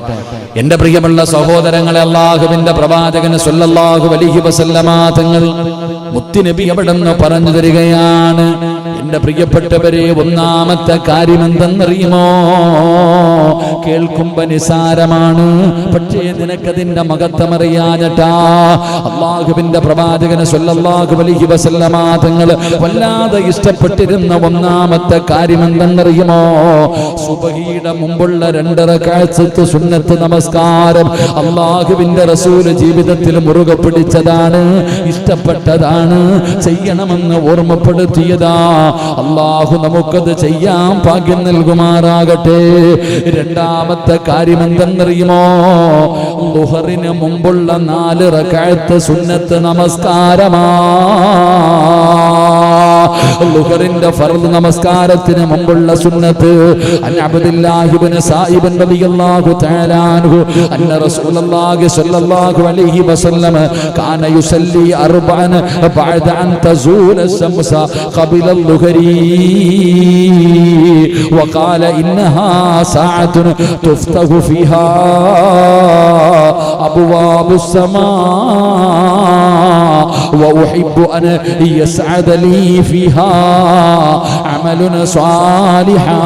A: എന്റെ പ്രിയമുള്ള സഹോദരങ്ങളെ, അള്ളാഹുവിന്റെ പ്രവാചകൻ സ്വല്ലല്ലാഹു അലൈഹി വസല്ലമ തങ്ങൾ മുത്തുനബി അവിടെന്ന് പറഞ്ഞു തരികയാണ്, എന്റെ പ്രിയപ്പെട്ടവരെ, ഒന്നാമത്തെ കാര്യം എന്തെന്നറിയുമോ? കേൾക്കുമ്പോ നിസാരമാണ്, പക്ഷേ നിനക്കതിന്റെ മഹത്വം അറിയാഞ്ഞിട്ടാ. അള്ളാഹുവിന്റെ പ്രവാചകൻ സ്വല്ലല്ലാഹു അലൈഹി വസല്ലമ തങ്ങൾ വല്ലാതെ ഇഷ്ടപ്പെട്ടിരുന്ന ഒന്നാമത്തെ കാര്യം എന്തെന്നറിയുമോ? സുബ്ഹിയുടെ മുമ്പുള്ള 2 റക്അത്ത് സുന്നത്ത് നമസ്കാരം അള്ളാഹുവിന്റെ റസൂല് ജീവിതത്തിൽ മുറുകെ പിടിച്ചതാണ്, ഇഷ്ടപ്പെട്ടതാണ്, ചെയ്യണമെന്ന് ഓർമ്മപ്പെടുത്തിയതാ. അള്ളാഹു നമുക്കത് ചെയ്യാൻ ഭാഗ്യം നൽകുമാറാകട്ടെ. രണ്ടാമത്തെ കാര്യം എന്തെന്നറിയുമോ? ളുഹറിന് മുമ്പുള്ള 4 റക്അത്ത് സുന്നത്ത് നമസ്കാരമാ. ളുഹറിന്റെ ഫർദ് നമസ്കാരത്തിന് മുമ്പുള്ള സുന്നത്ത്. അൻ അബ്ദുല്ലാഹി ഇബ്നു സായിബ് റളിയല്ലാഹു തആല അൻഹു അന്ന റസൂലുള്ളാഹി സ്വല്ലല്ലാഹു അലൈഹി വസല്ലം കാന യുസല്ലി 4 ബഅദ അൻ തസൂല الشمس قبل الظهر وقال إنها ساعة تفتح فيها أبواب السماء وأحب أن يسعد لي فيها عمل صالحا.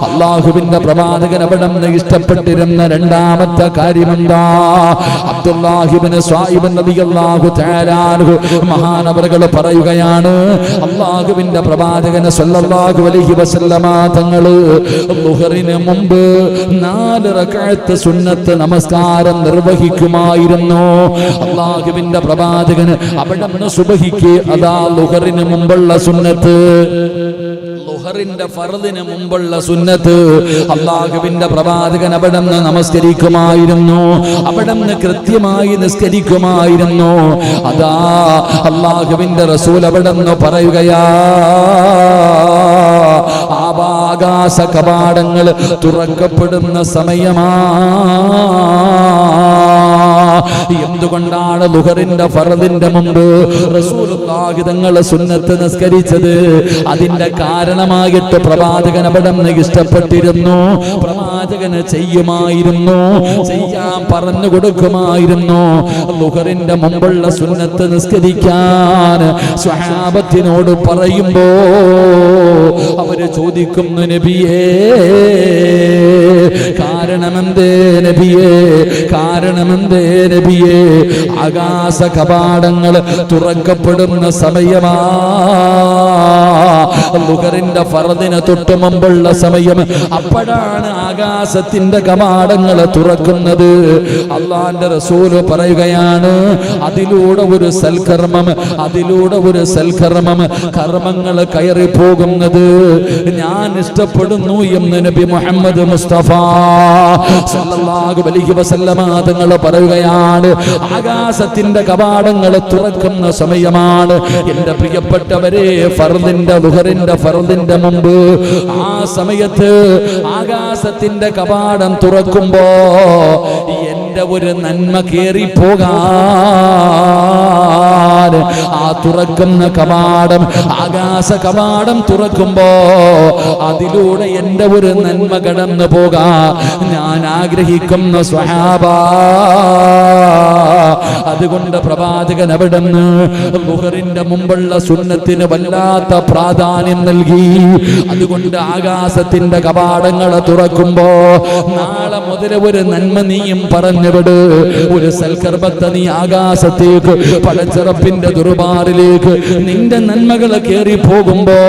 A: അള്ളാഹുവിന്റെ പ്രവാചകൻ അവിടെ ഇഷ്ടപ്പെട്ടിരുന്ന രണ്ടാമത്തെ കാര്യമെന്താ? അബ്ദുല്ലാഹി ഇബ്നു സ്വായിബ് റളിയല്ലാഹു തആല അൻഹു മഹാനവറുകൾ പറയുകയാണ്, അള്ളാഹുവിന്റെ പ്രവാചകൻ സ്വല്ലല്ലാഹു അലൈഹി വസല്ലമ തങ്ങൾ ളുഹറിന് മുമ്പ് 4 റക്അത്ത് സുന്നത്ത് നമസ്കാരം നിർവഹിക്കുമായിരുന്നു. അള്ളാഹുവിന്റെ പ്രവാചകൻ അവിടെ സുബ്ഹിക്ക് അതാ ളുഹറിന് മുമ്പുള്ള സുന്നത്ത്, ളുഹറിന്റെ ഫർദിന് മുമ്പുള്ള സുന്നത്ത് അള്ളാഹുവിന്റെ പ്രവാചകൻ അവിടെ നമസ്കരിക്കുമായിരുന്നു, അവിടെ കൃത്യമായി നിസ്കരിക്കുമായിരുന്നു. അതാ അള്ളാഹുവിന്റെ റസൂൽ അവിടെ പറയുകയാ, ആകാശ കവാടങ്ങൾ തുറക്കപ്പെടുന്ന സമയമാ. എന്തുകൊണ്ടാണ് ളുഹറിന്റെ ഫർദിന്റെ മുമ്പ് റസൂലുള്ളാഹി തങ്ങളെ സുന്നത്ത് നിസ്കരിച്ചത്? അതിന്റെ കാരണമായിട്ട് പ്രവാചകൻ അവിടെ ഇഷ്ടപ്പെട്ടിരുന്നു, പ്രവാചകന് ചെയ്യുമായിരുന്നു, ചെയ്യാൻ പറഞ്ഞു കൊടുക്കുമായിരുന്നു. ളുഹറിന്റെ മുമ്പുള്ള സുന്നത്ത് നിസ്കരിക്കാൻ സ്വഹാബത്തിനോട് പറയുമ്പോ അവര് ചോദിക്കുന്നു, നബിയേ കാരണമെന്തേ നബിയേ, കാരണമെന്തേ നബിയേ? ആകാശ കവാടങ്ങൾ തുറക്കപ്പെടുന്ന സമയമാ, ളുഹറിന്റെ ഫർദിന് തൊട്ട് മുമ്പുള്ള സമയം. അപ്പോഴാണ് ആകാശത്തിന്റെ കവാടങ്ങൾ തുറക്കുന്നത്. അള്ളാന്റെ റസൂല് പറയുകയാണ്, അതിലൂടെ ഒരു സൽക്കർമ്മം, അതിലൂടെ ഒരു സൽക്കർമ്മം, കർമ്മങ്ങൾ കയറി പോകുന്നത് ഞാൻ ഇഷ്ടപ്പെടുന്നു എന്ന് നബി മുഹമ്മദ് മുസ്തഫ സല്ലല്ലാഹു അലൈഹി വസല്ലമ തങ്ങൾ പറയുകയാണ്. ആകാശത്തിന്റെ കവാടങ്ങൾ തുറക്കുന്ന സമയമാണ്. എന്റെ പ്രിയപ്പെട്ടവരെ, ഫർദിന്റെ ളുഹറിന്റെ ഫർദിന്റെ മുമ്പ് ആ സമയത്ത് ആകാശത്തിന്റെ കവാടം തുറക്കുമ്പോ എന്റെ ഒരു നന്മ കേറിപ്പോകാൻ ആ തുറക്കുന്ന കവാടം, ആകാശ കവാടം തുറക്കുമ്പോ അതിലൂടെ എന്റെ ഒരു നന്മ കടന്നു പോകാൻ ഞാൻ ആഗ്രഹിക്കുന്ന സ്വഹാബ. അതുകൊണ്ട് പ്രവാചകൻ അവിടുന്ന് ളുഹറിന്റെ മുമ്പുള്ള സുന്നത്തിന് വല്ലാത്ത പ്രാധാന്യം നൽകി. അതുകൊണ്ട് ആകാശത്തിന്റെ കവാടങ്ങൾ തുറക്കുമ്പോ നാളെ മുതൽ ഒരു നന്മ നീയും പറഞ്ഞുവിട്, ഒരു സൽക്കർമ്മത്തെ നീ ആകാശത്തേക്ക്, പടച്ചിറപ്പിന്റെ ദുർബാറിലേക്ക് നിന്റെ നന്മകൾ കേറി പോകുമ്പോ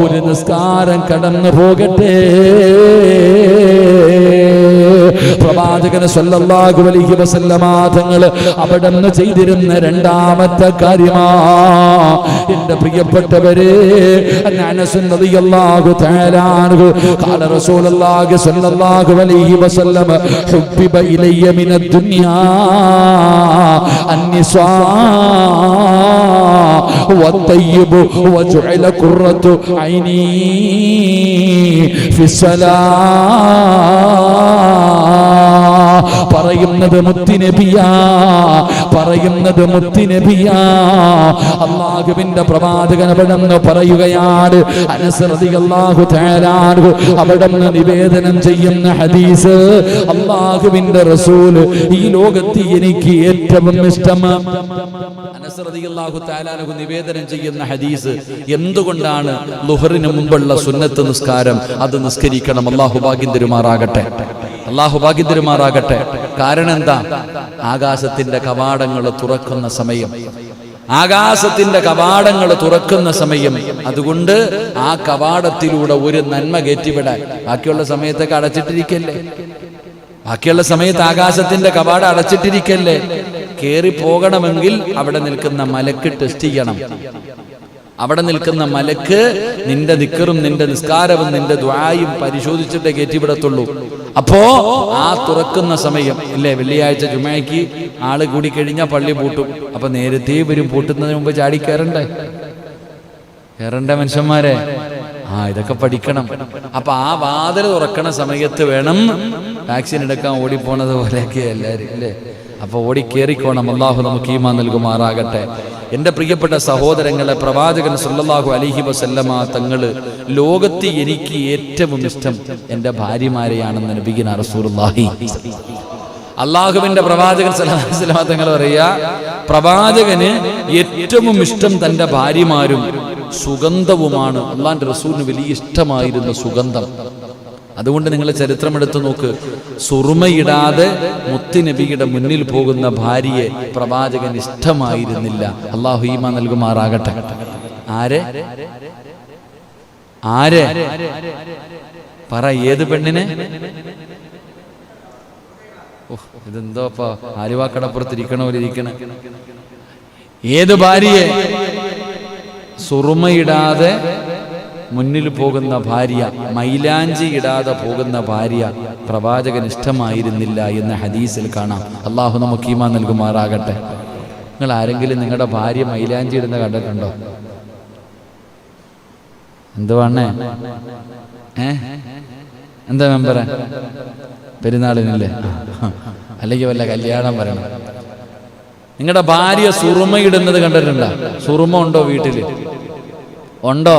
A: ഒരു നിസ്കാരം കടന്നു പോകട്ടെ. പ്രവാചകൻ സല്ലല്ലാഹു അലൈഹി വസല്ലമ തങ്ങൾ അവിടുന്ന് ചെയ്തിരുന്ന രണ്ടാമത്തെ കാര്യമാ എന്റെ പ്രിയപ്പെട്ടവരെ. അനസ് റളിയല്ലാഹു തആല അൻഹു ഖാല റസൂലുള്ളാഹി സ്വല്ലല്ലാഹു അലൈഹി വസല്ലം ഹുബ്ബിബ ഇലയ്യ മിനദ് ദുനിയാ അന്നിസാ വത്തയ്യിബു വജഅല ഖുറത്തു ഐനി ഫിസ്സലാ. പറയുന്നത് മുത്തുനബിയാ, പറയുന്നത് മുത്തുനബിയാ. അല്ലാഹുവിന്റെ പ്രവാചകൻ അവിടുന്ന് പറയുകയാണ്, അനസ് റളിയല്ലാഹു തആല അൻഹു അവിടുന്ന് നിവേദനം ചെയ്യുന്ന ഹദീസ്, അല്ലാഹുവിന്റെ റസൂൽ ഈ ലോകത്ത് എനിക്ക് ഏറ്റവും ഇഷ്ടം. അനസ് റളിയല്ലാഹു തആല അൻഹു നിവേദനം ചെയ്യുന്ന ഹദീസ്, എന്തുകൊണ്ടാണ് ളുഹറിന് മുമ്പുള്ള സുന്നത്ത് നിസ്കാരം അത് നിസ്കരിക്കണം? അല്ലാഹു ഭാഗ്യം തരുമാറാകട്ടെ, അല്ലാഹു ഭാഗ്യം തരുമാറാകട്ടെ. കാരണം എന്താ? ആകാശത്തിന്റെ കവാടങ്ങൾ തുറക്കുന്ന സമയം, ആകാശത്തിന്റെ കവാടങ്ങൾ തുറക്കുന്ന സമയം. അതുകൊണ്ട് ആ കവാടത്തിലൂടെ ഒരു നന്മ കയറ്റിവിടാൻ. ബാക്കിയുള്ള സമയത്തൊക്കെ അടച്ചിട്ടിരിക്കല്ലേ, ബാക്കിയുള്ള സമയത്ത് ആകാശത്തിന്റെ കവാടം അടച്ചിട്ടിരിക്കല്ലേ. കേറി പോകണമെങ്കിൽ അവിടെ നിൽക്കുന്ന മലക്ക് ടെസ്റ്റ് ചെയ്യണം. അവിടെ നിൽക്കുന്ന മലക്ക് നിന്റെ ദിക്റും നിന്റെ നിസ്കാരവും നിന്റെ ദുആയും പരിശോധിച്ചിട്ടേ കയറ്റിവിടത്തുള്ളൂ. അപ്പോ ആ തുറക്കുന്ന സമയം ഇല്ലേ, വെള്ളിയാഴ്ച ജുമയ്ക്ക് ആള് കൂടി കഴിഞ്ഞാൽ പള്ളി പൂട്ടും. അപ്പൊ നേരത്തെ വരും, പൂട്ടുന്നതിന് മുമ്പ് ചാടി കയറണ്ടേ, കയറണ്ടേ മനുഷ്യന്മാരെ? ഇതൊക്കെ പഠിക്കണം. അപ്പൊ ആ വാതിൽ തുറക്കണ സമയത്ത് വേണം വാക്സിൻ എടുക്കാൻ ഓടിപ്പോണത് പോലെയൊക്കെ എല്ലാവരും അല്ലേ. അപ്പൊ ഓടിക്കേറിക്കോണം. അല്ലാഹു നമുക്ക് ഈമാൻ നൽകുമാറാകട്ടെ. എൻ്റെ പ്രിയപ്പെട്ട സഹോദരങ്ങളെ, പ്രവാചകൻ സല്ലല്ലാഹു അലൈഹി വസല്ലമ തങ്ങള് ലോകത്ത് എനിക്ക് ഏറ്റവും ഇഷ്ടം എൻ്റെ ഭാര്യമാരെയാണെന്ന് നബിയുനാ റസൂലുള്ളാഹി. അള്ളാഹുവിന്റെ പ്രവാചകൻ സല്ലല്ലാഹു അലൈഹി വസല്ലമ തങ്ങൾ പറയാ, പ്രവാചകന് ഏറ്റവും ഇഷ്ടം തൻ്റെ ഭാര്യമാരും സുഗന്ധവുമാണ്. അള്ളാഹിന്റെ റസൂലിന് വലിയ ഇഷ്ടമായിരുന്ന സുഗന്ധം. അതുകൊണ്ട് നിങ്ങൾ ചരിത്രം എടുത്തു നോക്ക്, സുറുമയിടാതെ മുത്തുനബിയുടെ മുന്നിൽ പോകുന്ന ഭാര്യയെ പ്രവാചകൻ ഇഷ്ടമായിരുന്നില്ല. അല്ലാഹു ഈമാൻ നൽകുമാറാകട്ടെ. ആരെ ആരെ പറ, ഏത് പെണ്ണിനെ? ഇതെന്തോ ആലുവാക്കടപ്പുറത്തിരിക്കണ പോലെ ഇരിക്കണ. ഏത് ഭാര്യയെ? സുറുമയിടാതെ മുന്നിൽ പോകുന്ന ഭാര്യ, മൈലാഞ്ചി ഇടാതെ പോകുന്ന ഭാര്യ പ്രവാചകൻ ഇഷ്ടമായിരുന്നില്ല എന്ന് ഹദീസിൽ കാണാം. അള്ളാഹു നമുക്ക് ഈമാൻ നൽകുമാറാകട്ടെ. നിങ്ങൾ ആരെങ്കിലും നിങ്ങളുടെ ഭാര്യ മൈലാഞ്ചി ഇടുന്ന കണ്ടിട്ടുണ്ടോ? എന്തുവാണേ? എന്താ മെമ്പറെ? പെരുന്നാളിനല്ലേ? അല്ലെങ്കിൽ വല്ല കല്യാണം പറയണം. നിങ്ങളുടെ ഭാര്യ സുറുമയിടുന്നത് കണ്ടിട്ടുണ്ടോ? സുറുമ ഉണ്ടോ വീട്ടില്? ഉണ്ടോ?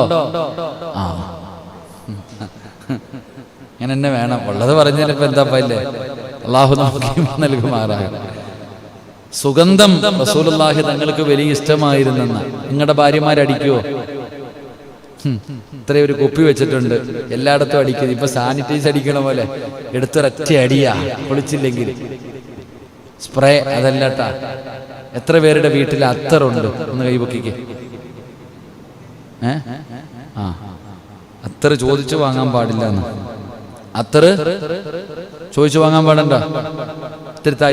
A: ഇങ്ങനെ തന്നെ വേണം. ഉള്ളത് പറഞ്ഞതിനിപ്പോ എന്താ പല്ലേ? അള്ളാഹു നമുക്ക് നൽകുമാറാകട്ടെ. സുഗന്ധം റസൂലുള്ളാഹി തങ്ങൾക്ക് വലിയ ഇഷ്ടമായിരുന്നെന്ന. നിങ്ങളുടെ ഭാര്യമാരടിക്കുവോ? ഇത്രയും ഒരു കുപ്പി വെച്ചിട്ടുണ്ട്, എല്ലായിടത്തും അടിക്കുന്നത്. ഇപ്പൊ സാനിറ്റൈസ് അടിക്കണ പോലെ എടുത്തൊരൊറ്റ അടിയാ, കുളിച്ചില്ലെങ്കിൽ. സ്പ്രേ അതല്ലട്ടാ. എത്ര പേരുടെ വീട്ടിൽ അത്തറുണ്ട്? ഒന്ന് കൈപൊക്കിക്ക്. അത്തറ് ചോദിച്ചു വാങ്ങാൻ പാടില്ല എന്ന്. അത്തറ് ചോദിച്ചു വാങ്ങാൻ പാടണ്ട. ഇത്തിരിത്താ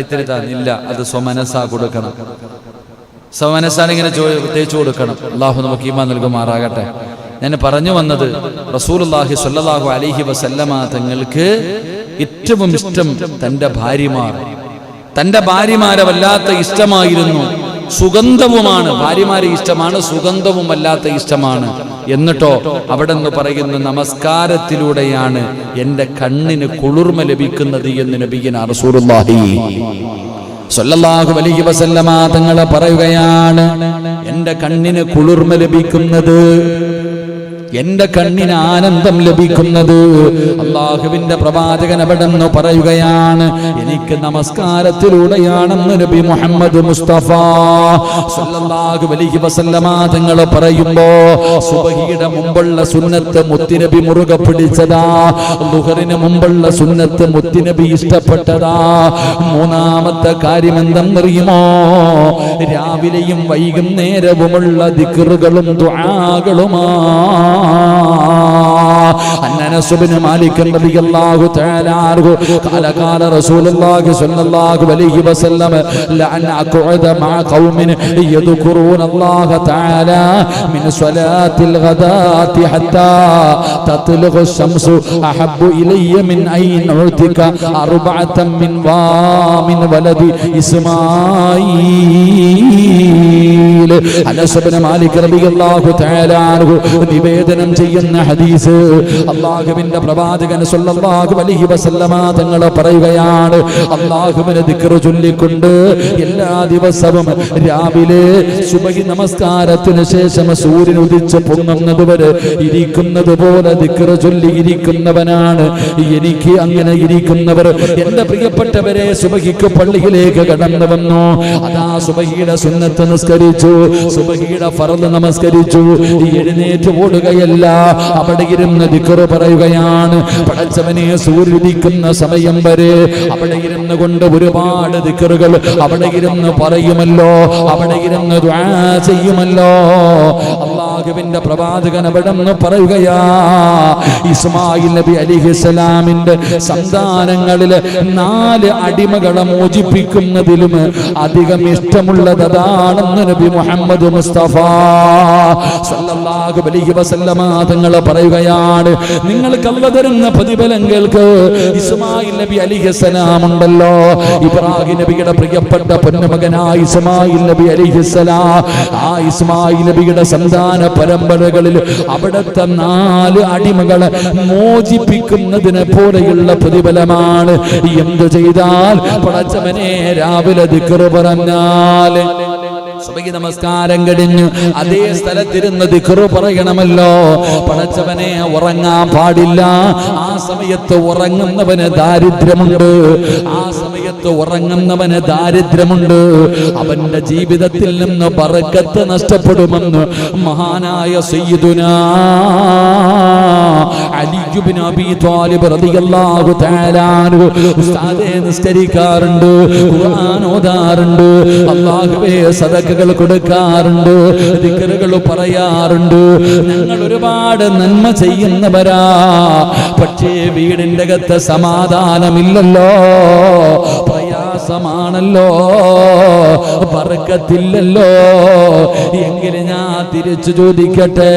A: ഇല്ല, അത് സ്വമനസ്സാ കൊടുക്കണം. സ്വമനസ്സാണ് ഇങ്ങനെ തേച്ചു കൊടുക്കണം. അള്ളാഹു നമുക്ക് ഈമാൻ നൽകുമാറാകട്ടെ. ഞാൻ പറഞ്ഞു വന്നത്, റസൂലുള്ളാഹി സ്വല്ലല്ലാഹു അലൈഹി വസല്ലമ തങ്ങൾക്ക് ഏറ്റവും ഇഷ്ടം തൻ്റെ ഭാര്യമാർ. തൻ്റെ ഭാര്യമാരെ വല്ലാത്ത ഇഷ്ടമായിരുന്നു. സുഗന്ധവുമാണ്. ഭാര്യമാരെ ഇഷ്ടമാണ്, സുഗന്ധവും വല്ലാത്ത ഇഷ്ടമാണ്. എന്നിട്ടോ അവിടെ നിന്ന് പറയുന്ന, നമസ്കാരത്തിലൂടെയാണ് എൻ്റെ കണ്ണിന് കുളിർമ ലഭിക്കുന്നത് എന്ന് നബിയുനാ റസൂലുള്ളാഹി സ്വല്ലല്ലാഹു അലൈഹി വസല്ലമ തങ്ങൾ പറയുകയാണ്. എൻ്റെ കണ്ണിന് കുളിർമ ലഭിക്കുന്നത്, എന്റെ കണ്ണിന് ആനന്ദം ലഭിക്കുന്നത്, അള്ളാഹുവിന്റെ പ്രവാചകൻ അവിടെന്ന് പറയുകയാണ്, എനിക്ക് നമസ്കാരത്തിലൂടെയാണെന്ന് നബി മുഹമ്മദ് മുസ്തഫ സല്ലല്ലാഹു അലൈഹി വസല്ലമ തങ്ങൾ പറയുമ്പോ, സുബഹിയുടെ മുമ്പുള്ള സുന്നത്ത് മുത്തുനബി മുറുകെ പിടിച്ചതാ. ളുഹറിന് മുമ്പുള്ള സുന്നത്ത് മുത്തുനബി ഇഷ്ടപ്പെട്ടതാ. മൂന്നാമത്തെ കാര്യം എന്തെന്നറിയുമോ? രാവിലെയും വൈകുന്നേരവുമുള്ള ദിക്റുകളും ദുആകളുമാ. അന്ന അനസ് ഇബ്നു മാലിക് റളിയല്ലാഹു തആല അൻഹു ഖാല റസൂലുള്ളാഹി സ്വല്ലല്ലാഹു അലൈഹി വസല്ലം ലഅൻ അഖഉദ മഅ ഖൗമിൻ യദ്കുറൂന അല്ലാഹ തആല മിൻ സ്വലാത്തിൽ ഗദാത്തി ഹത്താ തത്ലുഖു الشمس أحب إلي من أن أعطيك أربعة من ولد إسماعيل. അനസ് ഇബ്നു മാലിക് റളിയല്ലാഹു തആല അൻഹു നിവേദനം ചെയ്യുന്ന ഹദീസ്, അല്ലാഹുവിന്റെ പ്രവാചകൻ സ്വല്ലല്ലാഹു അലൈഹി വസല്ലമ തങ്ങൾ പറയുകയാണ്, അല്ലാഹുവിനെ ദിക്ർ ചൊല്ലിക്കൊണ്ട് എല്ലാ ദിവസവും രാവിലെ സുബഹി നമസ്കാരത്തിന് ശേഷം സൂര്യൻ ഉദിച്ച് പൊങ്ങുന്നതുവരെ ഇരിക്കുന്നത് പോലെ ദിക്ർ ചൊല്ലിയിരിക്കുന്നവനാണ് എനിക്ക്. അങ്ങനെ ഇരിക്കുന്നവർ എന്റെ പ്രിയപ്പെട്ടവരെ സുബഹിക്ക് പള്ളിയിലേക്ക് കടന്നു വന്നു, അതാ സുബഹിയുടെ സുന്നത്ത് നിസ്കരിച്ചു, സുബഹിയുടെ ഫർള് നമസ്കരിച്ചു, എഴുന്നേറ്റ് ഓടുകയല്ല, അവിടെ ഇരുന്ന് ദിക്ർ പറയുകയാണ്. പടച്ചവനെ സൂര്യൻ ഉദിക്കുന്ന സമയം വരെ അവിടെ ഇരുന്ന് കൊണ്ട് ഒരുപാട് ദിക്റുകൾ അവിടെ ഇരുന്ന് പറയുമല്ലോ, അവിടെ ഇരുന്ന് ദുആ ചെയ്യുമല്ലോ. അല്ലാഹുവിന്റെ പ്രവാചകൻ അവിടെ നിന്ന് പറയുകയാ, ഇസ്മായിൽ നബി അലൈഹിസ്സലാമിന്റെ സന്താനങ്ങളിൽ 4 അടിമകളെ മോചിപ്പിക്കുന്നതിലും അധികം ഇഷ്ടമുള്ളത് അതാണെന്ന് നബി മുഹമ്മദ് മുസ്തഫ സല്ലല്ലാഹു അലൈഹി വസല്ലമ തങ്ങൾ പറയുകയാണ്. നിങ്ങൾക്ക് അല്ലാഹു തരുന്ന പ്രതിഫലം കേൾക്ക്. ഇസ്മായിൽ നബി അലൈഹിസ്സലാം ഉണ്ടല്ലോ, ഇബ്രാഹിം നബിയുടെ പ്രിയപ്പെട്ട പൊന്നുമകനായ ഇസ്മായിൽ നബി അലൈഹിസ്സലാം, ആ ഇസ്മായിൽ നബിയുടെ സന്താന പരമ്പരകളിൽ അവിടുത്തെ 4 അടിമകളെ മോചിപ്പിക്കുന്നതിനെ പോലെയുള്ള പ്രതിഫലമാണ്. എന്തു ചെയ്താൽ പടച്ചവനെ രാവിലെ ദിക്ർ പറഞ്ഞാൽ സുബഹി നമസ്കാരം കഴിഞ്ഞ് അതേ സ്ഥലത്തിരുന്ന് ദിക്ർ പറയണമല്ലോ. പടച്ചവനെ ഉറങ്ങാൻ പാടില്ല, ആ സമയത്ത് ഉറങ്ങുന്നവന് ദാരിദ്ര്യമുണ്ട്, ആ സമയത്ത് ഉറങ്ങുന്നവന് ദാരിദ്ര്യമുണ്ട്, അവന്റെ ജീവിതത്തിൽ നിന്ന് ബറക്കത്ത് നഷ്ടപ്പെടുമെന്ന് മഹാനായ സയ്യിദുനാ അലി ഇബ്നു അബീ ത്വാലിബ് റളിയല്ലാഹു തആല അൻഹു ഉസ്താദേ നിസ്കരിക്കാറുണ്ട്, ഖുർആൻ ഓതാറുണ്ട്, അല്ലാഹുവേ സദഖകൾ കൊടുക്കാറുണ്ട്, ദിക്റുകൾ പറയാറുണ്ട്. ഞങ്ങൾ ഒരുപാട് നന്മ ചെയ്യുന്നവരാ, പക്ഷേ വീടിന്റെ അകത്ത് സമാധാനമില്ലല്ലോ, പ്രയാസമാണല്ലോ, ബർക്കത്തില്ലല്ലോ. എങ്കിലും ഞാൻ തിരിച്ചു ചോദിക്കട്ടെ,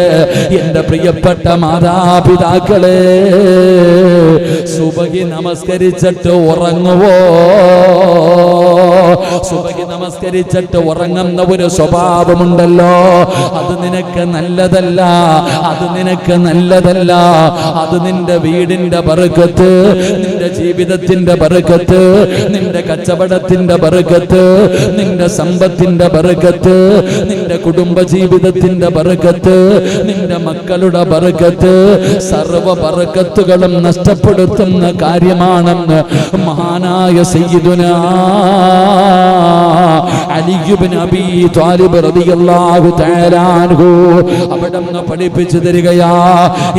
A: എന്റെ പ്രിയപ്പെട്ട മാതാപിതാക്കളെ, സുബഹി നമസ്കരിച്ചിട്ട് ഉറങ്ങുവോ? സുബഹി നമസ്കരിച്ചിട്ട് ഉറങ്ങുന്ന ഒരു സ്വഭാവമുണ്ടല്ലോ, അത് നിനക്ക് നല്ലതല്ല, അത് നിനക്ക് നല്ലതല്ല. അത് നിന്റെ വീടിന്റെ ബർക്കത്ത്, നിന്റെ ജീവിതത്തിന്റെ ബർക്കത്ത്, നിന്റെ കച്ചവടത്തിന്റെ ബർക്കത്ത്, നിന്റെ സമ്പത്തിന്റെ ബർക്കത്ത്, നിന്റെ കുടുംബ ജീവിതത്തിന്റെ ബർക്കത്ത്, നിന്റെ മക്കളുടെ ബർക്കത്ത്, സർവ ബർക്കത്തുകളും നഷ്ടപ്പെടുത്തുന്ന കാര്യമാണെന്ന് മഹാനായ സയ്യിദുനാ അലി ഇബ്നു അബീ ത്വാലിബ് റളിയല്ലാഹു തആല അൻഹു അവിടുന്ന് പഠിപ്പിച്ചു തരികയാ.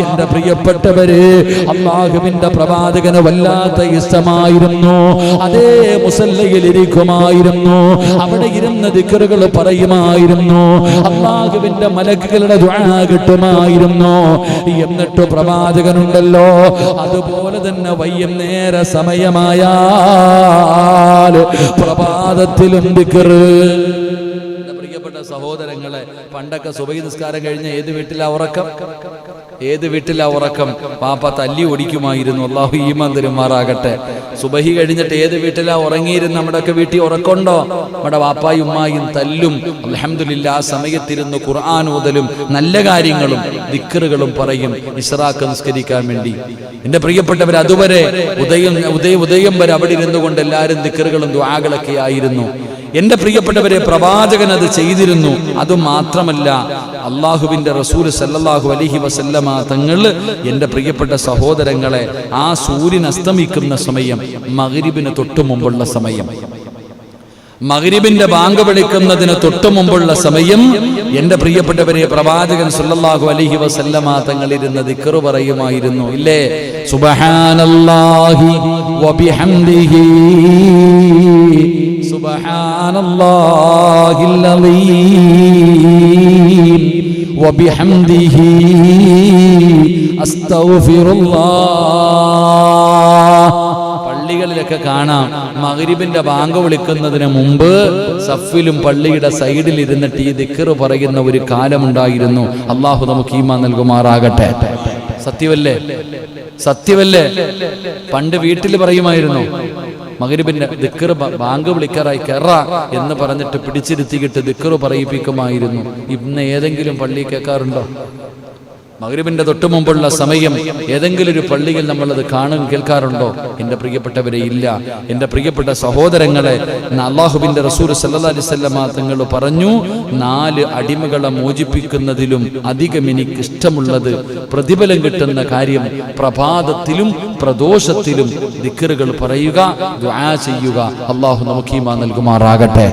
A: എന്റെ പ്രിയപ്പെട്ടവരെ, അല്ലാഹുവിന്റെ പ്രവാചകന് വല്ലാത്ത ഇഷ്ടമായിരുന്നു. അതേ മുസല്ലയിൽ ഇരിക്കുമായിരുന്നു, അവിടെ ഇരുന്ന് ദിക്റുകൾ പറയുമായിരുന്നു, അല്ലാഹുവിന്റെ മലക്കുകളുടെ ദുആ കിട്ടുമായിരുന്നു. എന്നിട്ട് പ്രവാചകനുണ്ടല്ലോ, അതുപോലെ തന്നെ വൈകുന്നേര സമയമായാൽ പ്രഭാതത്തിലും ദിക്ർ. പ്രിയപ്പെട്ട സഹോദരങ്ങളെ, പണ്ടൊക്കെ സുബഹി നിസ്കാരം കഴിഞ്ഞ ഏത് വീട്ടിലാ ഉറക്കം? ഏത് വീട്ടിലാ ഉറക്കം? പാപ്പ തല്ലി ഓടിക്കുമായിരുന്നു. അല്ലാഹു ഈമാൻ തരുമാറാകട്ടെ. സുബഹി കഴിഞ്ഞിട്ട് ഏത് വീട്ടിലാ ഉറങ്ങിയിരുന്നു? നമ്മുടെയൊക്കെ വീട്ടിൽ ഉറക്കമുണ്ടോ? നമ്മുടെ വാപ്പായും ഉമ്മായും തല്ലും. അൽഹംദുലില്ലാ, ആ സമയത്തിരുന്ന് ഖുർആൻ ഓതലും നല്ല കാര്യങ്ങളും ദിക്റുകളും പറയും ഇശ്റാഖ് നിസ്കരിക്കാൻ വേണ്ടി. എന്റെ പ്രിയപ്പെട്ടവർ, അതുവരെ ഉദയം വരെ അവിടെ ഇരുന്നു കൊണ്ട് എല്ലാവരും ദിക്റുകളും ദുആകളൊക്കെ ആയിരുന്നു. എന്റെ പ്രിയപ്പെട്ടവരെ, പ്രവാചകൻ അത് ചെയ്തിരുന്നു. അതുമാത്രമല്ല, അള്ളാഹുവിന്റെ റസൂൽ സല്ലല്ലാഹു അലൈഹി വസല്ലമ തങ്ങൾ, എന്റെ പ്രിയപ്പെട്ട സഹോദരങ്ങളെ, ആ സൂര്യൻ അസ്തമിക്കുന്ന സമയം മഗ്രിബിന് തൊട്ടു മുമ്പുള്ള സമയം, മഗ്രിബിന്റെ ബാങ്ക് വിളിക്കുന്നതിന് തൊട്ടു മുമ്പുള്ള സമയം, എന്റെ പ്രിയപ്പെട്ടവരെ, പ്രവാചകൻ സല്ലല്ലാഹു അലൈഹി വസല്ലമ തങ്ങൾ ഇരുന്ന് ദിക്ർ പറയുമായിരുന്നു. ഇല്ലേ? സുബ്ഹാനല്ലാഹി വബിഹംദിഹി സുബ്ഹാനല്ലാഹിൽ അലീം വബിഹംദിഹി അസ്തഗ്ഫിറുല്ലാഹ്. പള്ളികളിലൊക്കെ കാണാം മഗ്രിബിന്റെ ബാങ്ക് വിളിക്കുന്നതിന് മുമ്പ് സഫിലും പള്ളിയുടെ സൈഡിൽ ഇരുന്നിട്ട് ഈ ദിക്ർ പറയുന്ന ഒരു കാലമുണ്ടായിരുന്നു. അള്ളാഹു നമുക്ക് ഈമാൻ നൽകുമാറാകട്ടെ. സത്യമല്ലേ? സത്യമല്ലേ? പണ്ട് വീട്ടിൽ പറയുമായിരുന്നു മഗ്രിബിന്റെ ദിക്ർ ബാങ്ക് വിളിക്കാറായി കെറ എന്ന് പറഞ്ഞിട്ട് പിടിച്ചിരുത്തിയിട്ട് ദിക്ർ പറയിപ്പിക്കുമായിരുന്നു. ഇന്ന് ഏതെങ്കിലും പള്ളി കേൾക്കാറുണ്ടോ? മഗ്രിബിന്റെ തൊട്ടു മുമ്പുള്ള സമയം ഏതെങ്കിലും ഒരു പള്ളിയിൽ നമ്മളത് കേൾക്കാറുണ്ടോ? എൻ്റെ പ്രിയപ്പെട്ടവരെ, ഇല്ല. എൻ്റെ പ്രിയപ്പെട്ട സഹോദരങ്ങളെ, അല്ലാഹുവിൻ്റെ റസൂൽ സല്ലല്ലാഹു അലൈഹി വസല്ലം തങ്ങൾ പറഞ്ഞു, 4 അടിമകളെ മോചിപ്പിക്കുന്നതിലും അധികം എനിക്ക് ഇഷ്ടമുള്ളത്, പ്രതിഫലം കിട്ടുന്ന കാര്യം പ്രഭാതത്തിലും പ്രദോഷത്തിലും ദിക്റുകൾ പറയുക, ദുആ ചെയ്യുക. അല്ലാഹു നമുക്ക് ഈമാൻ നൽകുമാറാകട്ടെ.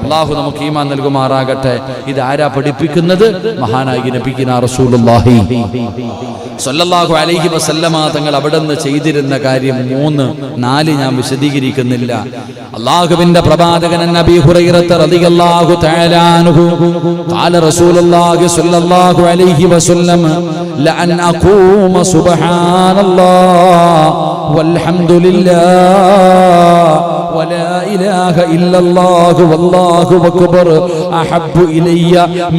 A: അല്ലാഹു നമുക്ക് ഈമാൻ നൽകുമാറാകട്ടെ. ഇത് ആരാ പഠിപ്പിക്കുന്നത്? മഹാനായ നബിയിനാ റസൂലുള്ളാഹി സ്വല്ലല്ലാഹു അലൈഹി വസല്ലമ തങ്ങൾ അവിടുന്ന് ചെയ്തിരുന്ന കാര്യം 3, 4 ഞാൻ വിശദീകരിക്കുന്നില്ല. അല്ലാഹുവിന്റെ പ്രവാചകൻ നബി ഹുറൈറ റളിയല്ലാഹു തആല അൻഹു ഖാല റസൂലുള്ളാഹി സ്വല്ലല്ലാഹു അലൈഹി വസല്ലം ലഅൻ അഖൂമ സുബ്ഹാനല്ലാഹ് വൽഹംദുലില്ലാഹ് ولا إله إلا الله والله أكبر أحب إلي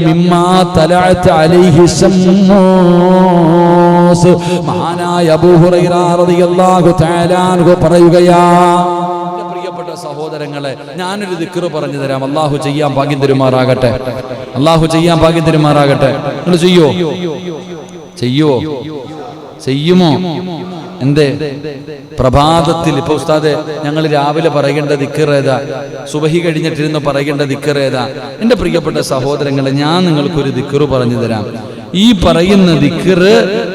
A: مما طلعت عليه الشمس. മഹാനായ അബൂ ഹുറൈറ റളിയല്ലാഹു തആല അൻഹു പറയുകയാണ്, പ്രിയപ്പെട്ട സഹോദരങ്ങളെ, ഞാനൊരു ദിക്ർ പറഞ്ഞു തരാം. അല്ലാഹു ചെയ്യാൻ ഭാഗ്യം തരുമാറാകട്ടെ. അല്ലാഹു ചെയ്യാൻ ഭാഗ്യം തരുമാറാകട്ടെ. നിങ്ങൾ ചെയ്യുമോ? എന്തേ? പ്രഭാതത്തിൽ ഇപ്പൊ ഉസ്താദെ ഞങ്ങൾ രാവിലെ പറയേണ്ട ദിക്ർ ഏതാ? സുബഹി കഴിഞ്ഞിട്ടിരുന്ന് പറയേണ്ട ദിക്ർ ഏതാ? എൻ്റെ പ്രിയപ്പെട്ട സഹോദരങ്ങളെ, ഞാൻ നിങ്ങൾക്കൊരു ദിക്ർ പറഞ്ഞു തരാം. ഈ പറയുന്ന ദിക്ർ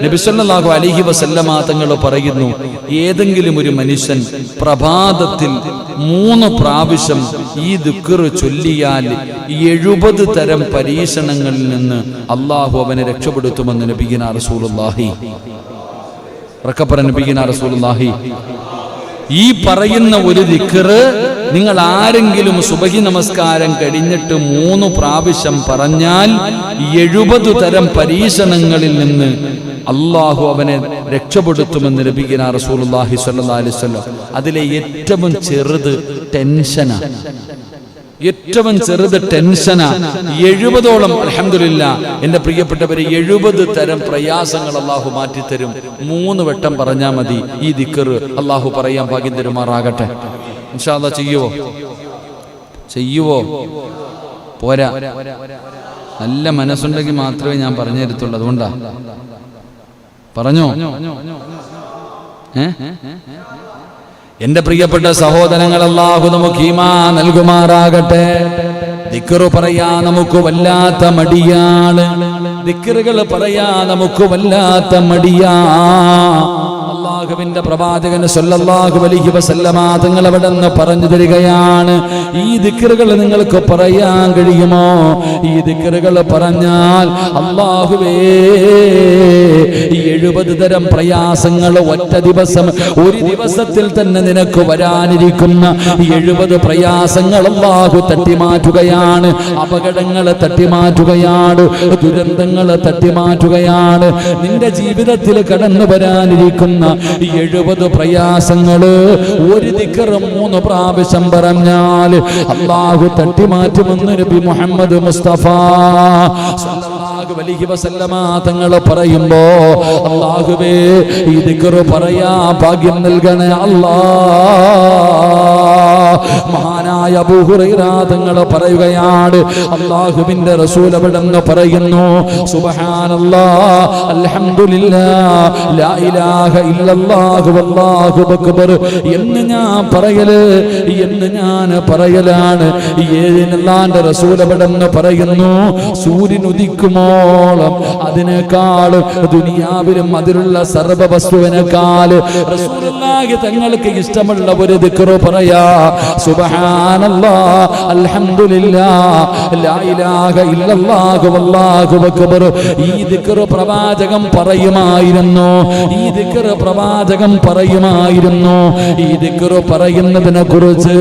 A: നബി സല്ലല്ലാഹു അലൈഹി വസല്ലമ തങ്ങൾ പറയുന്നു, ഏതെങ്കിലും ഒരു മനുഷ്യൻ പ്രഭാതത്തിൽ 3 പ്രാവശ്യം ഈ ദിക്ർ ചൊല്ലിയാൽ 70 തരം പരീക്ഷണങ്ങളിൽ നിന്ന് അള്ളാഹു അവനെ രക്ഷപ്പെടുത്തുമെന്ന് നബിയിനാ റസൂലുള്ളാഹി റസൂലുള്ളാഹി. ഈ പറയുന്ന ഒരു ദിക്ർ നിങ്ങൾ ആരെങ്കിലും സുബഹി നമസ്കാരം കഴിഞ്ഞിട്ട് 3 പ്രാവശ്യം പറഞ്ഞാൽ 70 തരം പരീക്ഷണങ്ങളിൽ നിന്ന് അള്ളാഹു അവനെ രക്ഷപ്പെടുത്തുമെന്ന് നബിയിനാ റസൂലുള്ളാഹി സ്വല്ലല്ലാഹു അലൈഹി വസല്ലം. അതിലെ ഏറ്റവും ചെറുത് ടെൻഷനാ. ഏറ്റവും ചെറുത് ടെൻഷനാ. 70ഓളം അൽഹംദുലില്ലാഹ് എൻ്റെ പ്രിയപ്പെട്ടവരെ 70 തരം പ്രയാസങ്ങൾ അള്ളാഹു മാറ്റിത്തരും. 3 വട്ടം പറഞ്ഞാൽ മതി ഈ ദിക്ർ. അള്ളാഹു പറയാൻ ഭാഗ്യം തരുമാറാകട്ടെ. ഇൻഷാ അല്ലാഹ് ചെയ്യുവോ? പോരാ, നല്ല മനസ്സുണ്ടെങ്കിൽ മാത്രമേ ഞാൻ പറഞ്ഞു തരത്തുള്ളൂ. അതുകൊണ്ടാ പറഞ്ഞോ. എന്റെ പ്രിയപ്പെട്ട സഹോദരങ്ങൾ, അല്ലാഹു നമുക്ക് ഈമാൻ നൽകുമാറാകട്ടെ. ദിക്ർ പറയാ നമുക്ക് വല്ലാത്ത മടിയാണ്. ദിക്റുകൾ പറയാ നമുക്ക് വല്ലാത്ത മടിയാ. അല്ലാഹുവിന്റെ പ്രവാചകൻ സല്ലല്ലാഹു അലൈഹി വസല്ലമ തങ്ങൾ അവിടുന്ന് പറഞ്ഞു തരികയാണ്, ഈ ദിക്റുകൾ നിങ്ങൾക്ക് പറയാൻ കഴിയുമോ? ഈ ദിക്റുകൾ പറഞ്ഞാൽ അല്ലാഹുവേ 70 തരം പ്രയാസങ്ങൾ ഒരു ദിവസത്തിൽ തന്നെ നിനക്ക് വരാനിരിക്കുന്ന 70 പ്രയാസങ്ങൾ അല്ലാഹു തട്ടിമാറ്റുകയാണ്. അപകടങ്ങളെ തട്ടിമാറ്റുകയാണ്, ദുരന്തങ്ങളെ തട്ടിമാറ്റുകയാണ്. നിന്റെ ജീവിതത്തിൽ കടന്നു വരാനിരിക്കുന്ന 70 പ്രയാസങ്ങള് ഒരു ദിക്ർ 3 പ്രാവശ്യം പറഞ്ഞാൽ അല്ലാഹു തട്ടിമാറ്റുമെന്ന് നബി മുഹമ്മദ് മുസ്തഫ സല്ലല്ലാഹു അലൈഹി വസല്ലമ തങ്ങൾ പറയുമ്പോ, അല്ലാഹുവേ ഈ ദിക്ർ പറയാ ഭാഗ്യം നൽകണേ അല്ലാഹ്. മഹാനായ അബൂ ഹുറൈറ തങ്ങൾ പറയുകയാണ്, അല്ലാഹുവിന്റെ റസൂൽ അവിടുന്ന് പറയുന്നു, സുബ്ഹാനല്ലാഹ് അൽഹംദുലില്ലാഹ് ലാ ഇലാഹ ഇല്ലല്ലാഹു വല്ലാഹു അക്ബർ എന്ന് ഞാൻ പറയലാണ്. ഏതിനല്ലാന്റെ റസൂൽ അവിടുന്ന് പറയുന്നു, സൂര്യൻ ഉദിക്കുമോളം അതിനേക്കാൾ ദുനിയാവിലും അതിലുള്ള സർവ്വ വസ്തുവിനേക്കാൾ റസൂലുള്ളാഹി തങ്ങൾക്ക് ഇഷ്ടമുള്ള ഒരു ദിക്ർ പറയാ, സുബ്ഹാന സുബ്ഹാനല്ലാഹ് അൽഹംദുലില്ലാഹ് ലാ ഇലാഹ ഇല്ലല്ലാഹു വല്ലാഹു അക്ബർ. ഈ ദിക്ർ പ്രവാചകം പറയുമായിരുന്നു. ഈ ദിക്ർ പ്രവാചകം പറയുമായിരുന്നു. ഈ ദിക്ർ പറയുന്നതിനെ കുറിച്ച്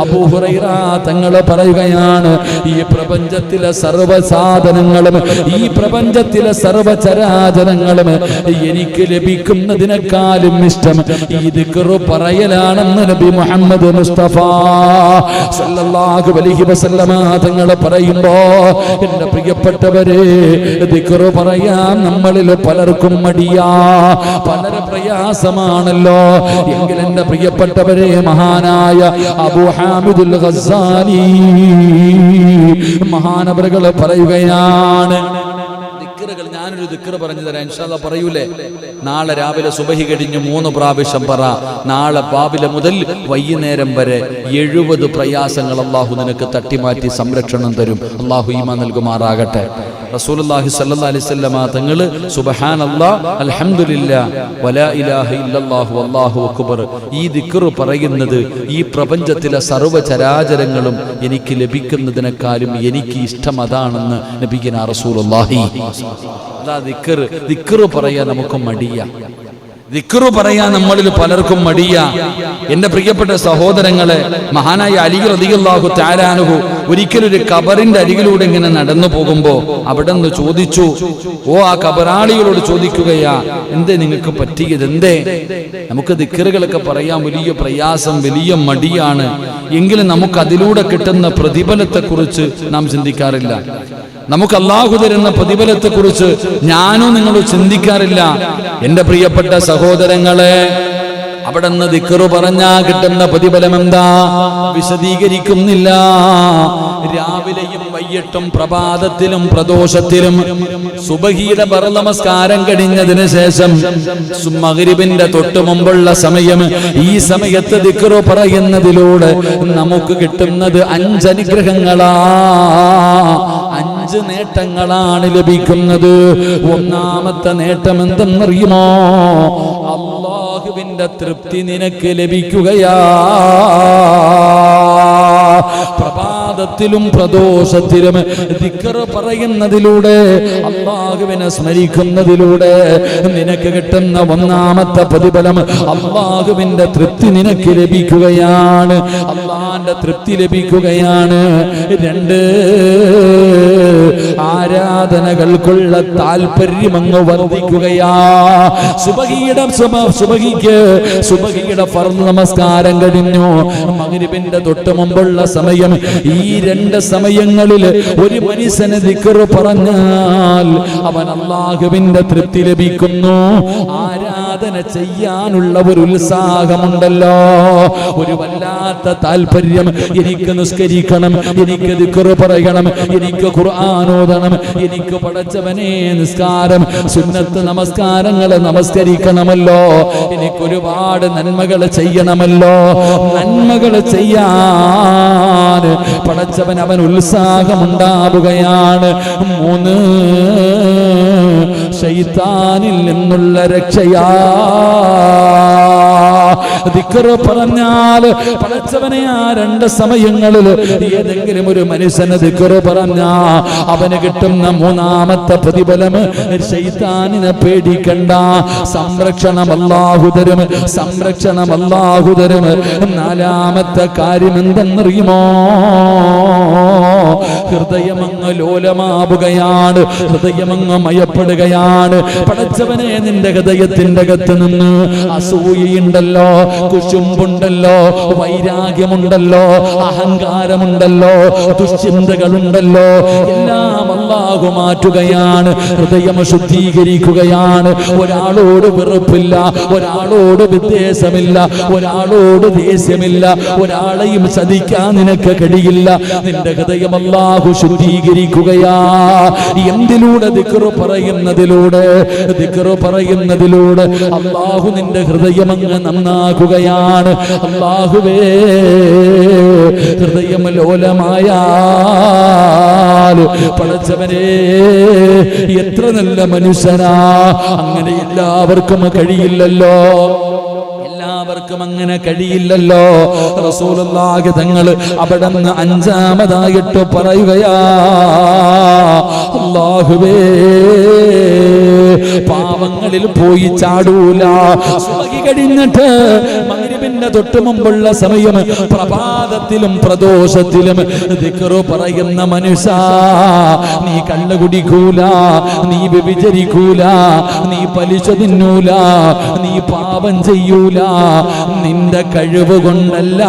A: അബൂ ഹുറൈറ തങ്ങൾ പറയുകയാണ്, ഈ പ്രപഞ്ചത്തിലെ സർവ്വ സാധനങ്ങളും ഈ പ്രപഞ്ചത്തിലെ സർവ്വചരാചരങ്ങളും എനിക്ക് ലഭിക്കുന്നതിനേക്കാളും ഇഷ്ടം ഈ ദിക്ർ പറയലാണെന്ന് നബി മുഹമ്മദ് മുസ്തഫ സല്ലല്ലാഹു അലൈഹി വസല്ലമ തങ്ങൾ പറയുമ്പോ, എന്റെ പ്രിയപ്പെട്ടവരെ, ദിക്ർ പറയാൻ നമ്മളിൽ പലർക്കും മടിയാ, പലരും പ്രയാസമാണല്ലോ. എങ്കിൽ എന്റെ പ്രിയപ്പെട്ടവരെ, മഹാനായ അബൂ ഹാമിദുൽ ഗസ്സാലി മഹാനവറുകൾ പറയുകയാണ്, ദിക്റുകൾ, ഞാനൊരു ദിക്ർ പറഞ്ഞു തരാം, ഇൻഷാ അല്ലാഹ് പറയൂലേ? നാളെ രാവിലെ സുബഹി കഴിഞ്ഞ് 3 പ്രാവശ്യം പറ. നാളെ രാവിലെ മുതൽ വൈകുന്നേരം വരെ 70 പ്രയാസങ്ങൾ അള്ളാഹു നിനക്ക് തട്ടിമാറ്റി സംരക്ഷണം തരും. അള്ളാഹു ഈമാൻ നൽകുമാറാകട്ടെ. റസൂലുള്ളാഹി സ്വല്ലല്ലാഹി അലൈഹി വസല്ലമ തങ്ങൾ സുബ്ഹാനല്ലാഹ് അൽഹംദുലില്ലാഹ് വലാ ഇലാഹ ഇല്ലല്ലാഹു വല്ലാഹു അക്ബർ ഈ ദിക്ർ പറയുന്നത് ഈ പ്രപഞ്ചത്തിലെ സർവ്വചരാചരങ്ങളും എനിക്ക് ലഭിക്കുന്നതിനേക്കാളും എനിക്ക് ഇഷ്ടം അതാണെന്ന് നബിയുനാ റസൂലുള്ളാഹി. അതാ ദിക്ർ. ദിക്ർ പറയാൻ നമുക്ക് മടിയാ. ദിക്ർ പറയാൻ നമ്മളിൽ പലർക്കും മടിയാ. എന്റെ പ്രിയപ്പെട്ട സഹോദരങ്ങളെ, മഹാനായ അലി റളിയല്ലാഹു തആല അൻഹു ഒരിക്കലൊരു ഖബറിന്റെ അരികിലൂടെ ഇങ്ങനെ നടന്നു പോകുമ്പോ അവിടെ നിന്ന് ചോദിച്ചു, ആ ഖബറാളികളോട് ചോദിക്കുകയാ, എന്തേ നിങ്ങൾക്ക് പറ്റിയത്? എന്തേ? നമുക്ക് ദിക്റുകളൊക്കെ പറയാൻ വലിയ പ്രയാസം, വലിയ മടിയാണ്. എങ്കിലും നമുക്ക് അതിലൂടെ കിട്ടുന്ന പ്രതിഫലത്തെ കുറിച്ച് നാം ചിന്തിക്കാറില്ല. നമുക്ക് അല്ലാഹു തരുന്ന പ്രതിഫലത്തെ കുറിച്ച് ഞാനോ നിങ്ങളോ ചിന്തിക്കാറില്ല. എന്റെ പ്രിയപ്പെട്ട സഹോദരങ്ങളെ, അവിടെ നിന്ന് ദിക്ർ പറഞ്ഞാ കിട്ടുന്ന പ്രതിഫലം എന്താ വിശദീകരിക്കുന്നില്ല. രാവിലെയും വൈകിട്ടും പ്രഭാതത്തിലും പ്രദോഷത്തിലും സുബഹിയുടെ ഫർള് നമസ്കാരം കഴിഞ്ഞതിന് ശേഷം മഗ്രിബിന്റെ തൊട്ട് മുമ്പുള്ള സമയം, ഈ സമയത്ത് ദിക്ർ പറയുന്നതിലൂടെ നമുക്ക് കിട്ടുന്നത് 5 അനുഗ്രഹങ്ങളാ, 5 നേട്ടങ്ങളാണ് ലഭിക്കുന്നത്. ഒന്നാമത്തെ നേട്ടം എന്തെന്നറിയുമോ? അല്ലാഹുവിന്റെ തൃപ്തി നിനക്ക് ലഭിക്കുകയാ. പ്രഭാതത്തിലും പ്രദോഷത്തിലും ദിക്ർ പറയുന്നതിലൂടെ, അല്ലാഹുവിനെ സ്മരിക്കുന്നതിലൂടെ നിനക്ക് കിട്ടുന്ന ഒന്നാമത്തെ പ്രതിഫലം അല്ലാഹുവിന്റെ തൃപ്തി നിനക്ക് ലഭിക്കുകയാണ്. അല്ലാഹുവിന്റെ തൃപ്തി ലഭിക്കുകയാണ്. 2, ആരാധനകൾക്കുള്ള താല്പര്യം അങ്ങ് വർദ്ധിക്കുകയാ. സുബഹിയുടെ ഫർള് നമസ്കാരം കഴിഞ്ഞു, മഗ്രിബിന്റെ തൊട്ട് മുമ്പുള്ള സമയം, ഈ 2 സമയങ്ങളിൽ ഒരു മനുഷ്യന് ദിക്ർ പറഞ്ഞാൽ അവൻ അല്ലാഹുവിന്റെ തൃപ്തി ലഭിക്കുന്നു. ആരാധന ചെയ്യാനുള്ള ഒരു ഉത്സാഹമുണ്ടല്ലോ, ഒരു വല്ലാത്ത താല്പര്യം. എനിക്ക് നിസ്കരിക്കണം, എനിക്ക് ദിക്ർ പറയണം, എനിക്ക് ഖുർആൻ ഓതണം, എനിക്ക് പടച്ചവനെ നിസ്കാരം സുന്നത്ത് നമസ്കാരങ്ങൾ നമസ്കരിക്കണമല്ലോ, എനിക്ക് ഒരുപാട് നന്മകൾ ചെയ്യണമല്ലോ. നന്മകൾ ചെയ്യാൻ പടച്ചവൻ അവൻ ഉത്സാഹമുണ്ടാവുകയാണ്. 3, ശൈത്താനിൽ നിന്നുള്ള രക്ഷയാ. ദിക്ർ പറഞ്ഞാൽ പടച്ചവനെ ആ 2 സമയങ്ങളിൽ ഏതെങ്കിലും ഒരു മനുഷ്യന് ദിക്ർ പറഞ്ഞാ അവന് കിട്ടുന്ന 3ാമത്തെ പ്രതിഫലം, ശൈത്താനിനെ പേടിക്കണ്ട, സംരക്ഷണം അല്ലാഹു തരും, സംരക്ഷണം അല്ലാഹു തരും. 4ാമത്തെ കാര്യം എന്തെന്നറിയുമോ? ഹൃദയമങ്ങ് ലോലമാവുകയാണ്, ഹൃദയമങ്ങ് മയപ്പെടുകയാണ്. പടച്ചവനെ, നിന്റെ ഹൃദയത്തിന്റെ അകത്ത് നിന്ന് അസൂയയുണ്ടല്ലോ, കുശുമ്പുണ്ടല്ലോ, വൈരാഗ്യമുണ്ടല്ലോ, അഹങ്കാരമുണ്ടല്ലോ, ദുശ്ചിന്തകളുണ്ടല്ലോ, എല്ലാം അല്ലാഹു മാറ്റുകയാണ്, ഹൃദയം ശുദ്ധീകരിക്കുകയാണ്. ഒരാളോട് വെറുപ്പില്ല, ഒരാളോട് വിദ്വേഷമില്ല, ഒരാളോട് ദേഷ്യമില്ല, ഒരാളെയും ചതിക്കാൻ നിനക്ക് കഴിയില്ല. നിന്റെ ഹൃദയം അല്ലാഹു ശുദ്ധീകരിക്കുകയാ. എന്തിലൂടെ? ദിക്ർ പറയുന്നതിലൂടെ. ദിക്ർ പറയുന്നതിലൂടെ അല്ലാഹു നിന്റെ ഹൃദയം അങ്ങ് നന്നാക്കുകയാണ്. അല്ലാഹുവേ, ഹൃദയം ലോലമായാൽ പടച്ചവനെ എത്ര നല്ല മനുഷ്യനാ. അങ്ങനെ എല്ലാവർക്കും കഴിയില്ലല്ലോ. എല്ലാവർക്കും അങ്ങനെ കഴിയില്ലല്ലോ. റസൂലുള്ളാഹി തങ്ങൾ അവിടുന്ന് അഞ്ചാമതായിട്ട് പറയുകയാ, അല്ലാഹുവേ പാവങ്ങളിൽ പോയി ചാടൂല. സുബഹി കഴിഞ്ഞിട്ട് മഗ്രിബിന്റെ തൊട്ട് മുമ്പുള്ള സമയം പ്രഭാതത്തിലും പ്രദോഷത്തിലും ദിക്ർ പറയുന്ന മനുഷ്യ, നീ കള്ള് കുടിക്കൂല, നീ വ്യഭിചരിക്കൂല, നീ പലിശ തിന്നൂല, നീ പാപം ചെയ്യൂല. നിന്റെ കഴിവ് കൊണ്ടല്ല,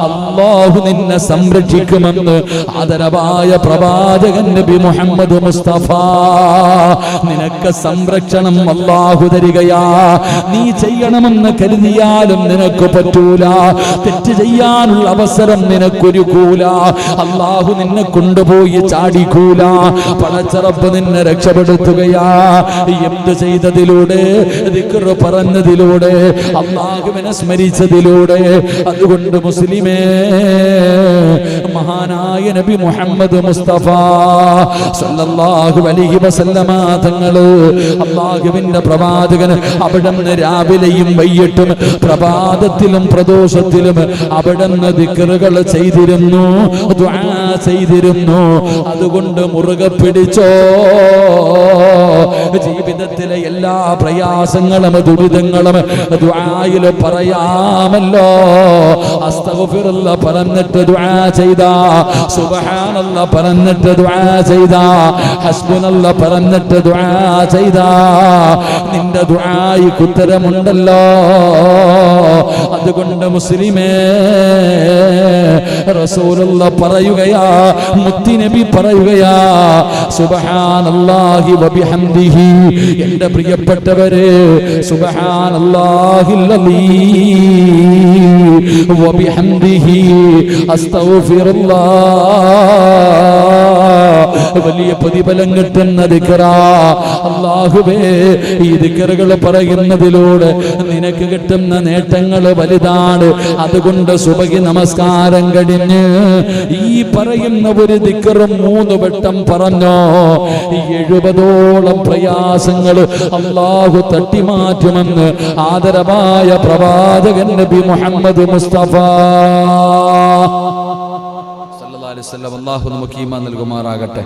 A: അല്ലാഹു നിന്നെ സംരക്ഷിക്കുമെന്ന് ആദരവായ പ്രവാചകൻ നബി മുഹമ്മദ് മുസ്തഫ. നിനക്ക് സംരക്ഷണം അല്ലാഹു തരികയാ. നീ ചെയ്യണമെന്ന് കരുതിയാലും നിനക്ക് പറ്റൂല. തെറ്റ് ചെയ്യാനുള്ള അവസരം നിനക്കൊരുക്കൂല. അല്ലാഹു നിന്നെ കൊണ്ടുപോയി ചാടിക്കൂല. പടച്ചറപ്പ് നിന്നെ രക്ഷപ്പെടുത്തുകയാ. എന്ത് ചെയ്തതിലൂടെ? ദിക്ർ പറഞ്ഞതിലൂടെ, അല്ലാഹുവിനെ സ്മരിച്ചതിലൂടെ. അതുകൊണ്ട് മുസ്ലിമേ, മഹാനായ നബി മുഹമ്മദ് മുസ്തഫ സല്ലല്ലാഹു അലൈഹി വസല്ലമ തങ്ങള്, അല്ലാഹുവിന്റെ പ്രവാചകൻ, അവിടുന്ന് രാവിലെയും വൈകിട്ടും പ്രഭാതത്തിലും പ്രദോഷത്തിലും അവിടുന്ന് ദിക്റുകൾ ചെയ്തിരുന്നു, ദുആ ചെയ്തിരുന്നു. അതുകൊണ്ട് മുറുകെ പിടിച്ചോ. ജീവിതത്തിലെ എല്ലാ പ്രയാസങ്ങളും ദുരിതങ്ങളും ദുആയിൽ പറയാമല്ലോ. അസ്തഗ്ഫിറുല്ലാഹ് പറഞ്ഞിട്ട് ദുആ ചെയ്താ, സുബ്ഹാനല്ലാഹ് പറഞ്ഞിട്ട് ദുആ ചെയ്താ, ഹസ്ബുനല്ലാഹ് പറഞ്ഞിട്ട് ദുആ ചെയ്താ, നിന്റെ ദുആയ്ക്ക് ഉത്തരമുണ്ടല്ലോ. അതുകൊണ്ട് മുസ്ലിമേ, റസൂലുള്ളാഹ് പറയുകയാ, മുത്തുനബി പറയുകയാ, സുബ്ഹാനല്ലാഹി വബിഹംദിഹി. എന്റെ പ്രിയപ്പെട്ടവരെ, സുബ്ഹാനല്ലാഹിൽ അലീം വബിഹംദിഹി അസ്തഗ്ഫിറുല്ലാഹ്. വലിയ പ്രതിഫലം കിട്ടുന്ന ദിക്റാ. അല്ലാഹുവേ, ഈ ദിക്റുകൾ പറയുന്നതിലൂടെ നിനക്ക് കിട്ടുന്ന നേട്ടങ്ങൾ വലുതാണ്. അതുകൊണ്ട് സുബഹി നമസ്കാരം കഴിഞ്ഞ് ഈ പറയുന്ന ഒരു ദിക്ർ 3 വട്ടം പറഞ്ഞോ, 70ഓളം പ്രയാസങ്ങൾ അല്ലാഹു തട്ടിമാറ്റുമെന്ന് ആദരവായ പ്രവാചകൻ നബി മുഹമ്മദ് മുസ്തഫ സല്ലല്ലാഹു അലൈഹി വസല്ലം. അല്ലാഹു നമുക്ക് ഈമാൻ നൽകുമാറാകട്ടെ.